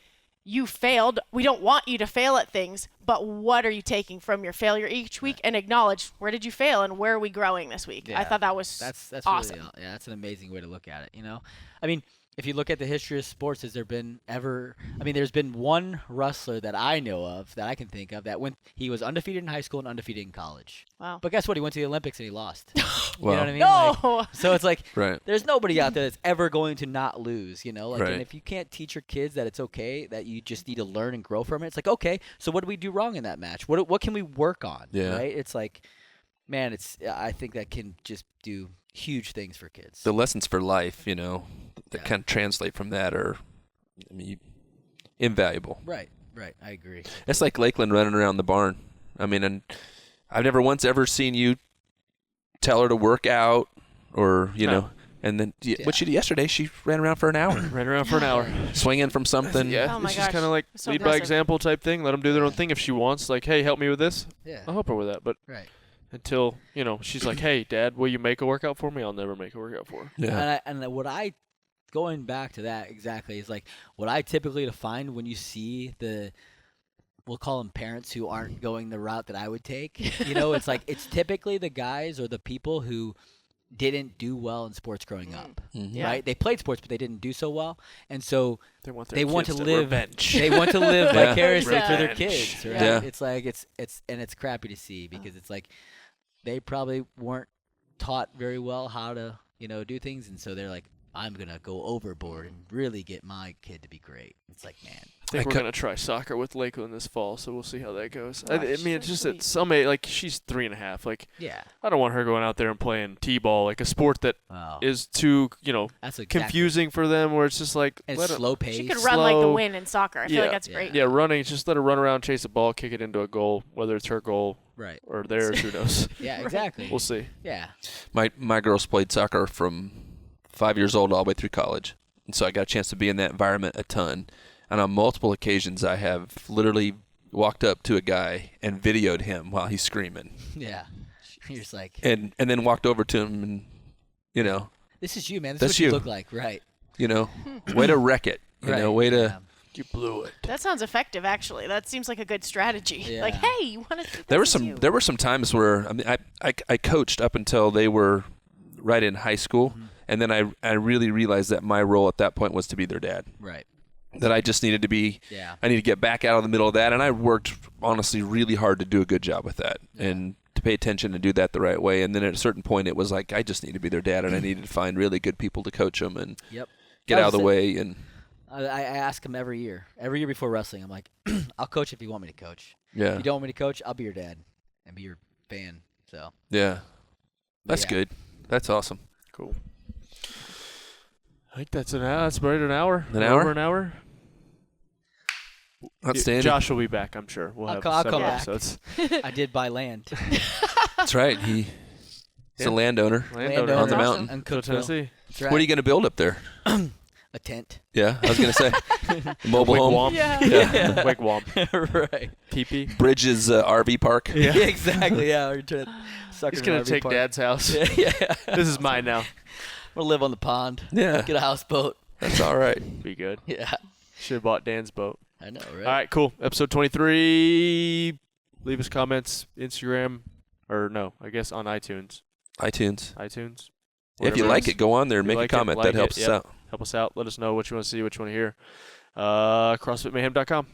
you failed. We don't want you to fail at things, but what are you taking from your failure each week? And acknowledge, where did you fail and where are we growing this week? Yeah. I thought that was That's awesome. really, yeah, that's an amazing way to look at it, you know? I mean, if you look at the history of sports, has there been ever, I mean, there's been one wrestler that I know of, that I can think of, that he was undefeated in high school and undefeated in college. Wow. But guess what? He went to the Olympics and he lost. You Wow. know what I mean? No! Like, so it's like, Right. there's nobody out there that's ever going to not lose, you know? Like, Right. and if you can't teach your kids that it's okay, that you just need to learn and grow from it, it's like, okay, so what did we do wrong in that match? What can we work on? Yeah. Right? It's like, man, I think that can just do huge things for kids. The lessons for life, you know, that Yeah. kind of translate from that are, I mean, invaluable. Right. I agree. It's like Lakeland running around the barn. I mean, and I've never once ever seen you tell her to work out or, you know, and then what she did yesterday, she ran around for an hour, Ran around for an hour. swinging from something. Yeah, Oh my it's just gosh. kind of like So lead by impressive. example type thing. Let them do their own thing if she wants. Like, hey, help me with this. Yeah. I'll help her with that. But Right. until, you know, she's like, hey, Dad, will you make a workout for me? I'll never make a workout for her. Yeah. And what I, going back to that exactly, is like what I typically find when you see we'll call them parents who aren't going the route that I would take. You know, it's like it's typically the guys or the people who didn't do well in sports growing up, Yeah. right? They played sports, but they didn't do so well, and so They want, they want to kids live. revenge. They want to live Yeah. vicariously through their Revenge. kids, right? Yeah. It's like it's crappy to see because it's like they probably weren't taught very well how to do things, and so they're like, I'm gonna go overboard and really get my kid to be great. It's like, man, I think I we're co- going to try soccer with Lakeland this fall, so we'll see how that goes. Oh, I mean, she's it's so just sweet. at some age, like, she's 3.5. Like, yeah. I don't want her going out there and playing T-ball, like a sport that Wow. is too, That's exactly, confusing for them, where it's just like, and let it's it- slow pace. She could run like the slow. wind in soccer. I feel Yeah. like that's Yeah. great. Yeah, running, just let her run around, chase a ball, kick it into a goal, whether it's her goal Right. or theirs, who knows. Yeah. Exactly. We'll see. Yeah. My girls played soccer from 5 years old all the way through college, and so I got a chance to be in that environment a ton. And on multiple occasions, I have literally walked up to a guy and videoed him while he's screaming, Yeah. You're just like, and then walked over to him and this is you, man. This That's is what you you. look like, right? way to wreck it, way to. Yeah. You blew it. That sounds effective, actually. That seems like a good strategy. Yeah. Like, hey, you want to? There were some times where I coached up until they were right in high school, and then I really realized that my role at that point was to be their dad. Right. That I just needed to be. Yeah. I need to get back out of the middle of that, and I worked honestly really hard to do a good job with that, and to pay attention and do that the right way. And then at a certain point, it was like I just need to be their dad, and I needed to find really good people to coach them and Yep. get That out of was the it. way. And I ask him every year before wrestling. I'm like, I'll coach if you want me to coach. If yeah, you don't want me to coach, I'll be your dad and be your fan. So yeah, that's yeah. good. That's awesome. Cool. I think that's an hour. That's about an hour. An We're hour? Over an hour. Outstanding. Josh will be back, I'm sure. We'll I'll have come several back. episodes. I did buy land. That's right. He's Yeah. a landowner. Landowner on the That's mountain. awesome. in Go Cookville. Tennessee. That's right. What are you going to build up there? A tent. Yeah, I was going to say mobile home. Wigwam. Yeah. Yeah. Wigwam. Right. Teepee. Bridges RV park. Yeah. Exactly. Yeah. We're trying to suck He's in an going RV to take park. Dad's house. Yeah. This is mine now. We'll live on the pond. Yeah, Get a houseboat. that's all right. Be good. Yeah. Should have bought Dan's boat. I know, right? All right, cool. Episode 23. Leave us comments, Instagram, or no, I guess on iTunes. iTunes. iTunes. If you Whatever like is. it, go on there and If you make like a it, comment. like That helps it, us yep. out. Help us out. Let us know what you want to see, what you want to hear. CrossFitMayhem.com.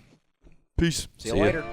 Peace. See you See ya. later.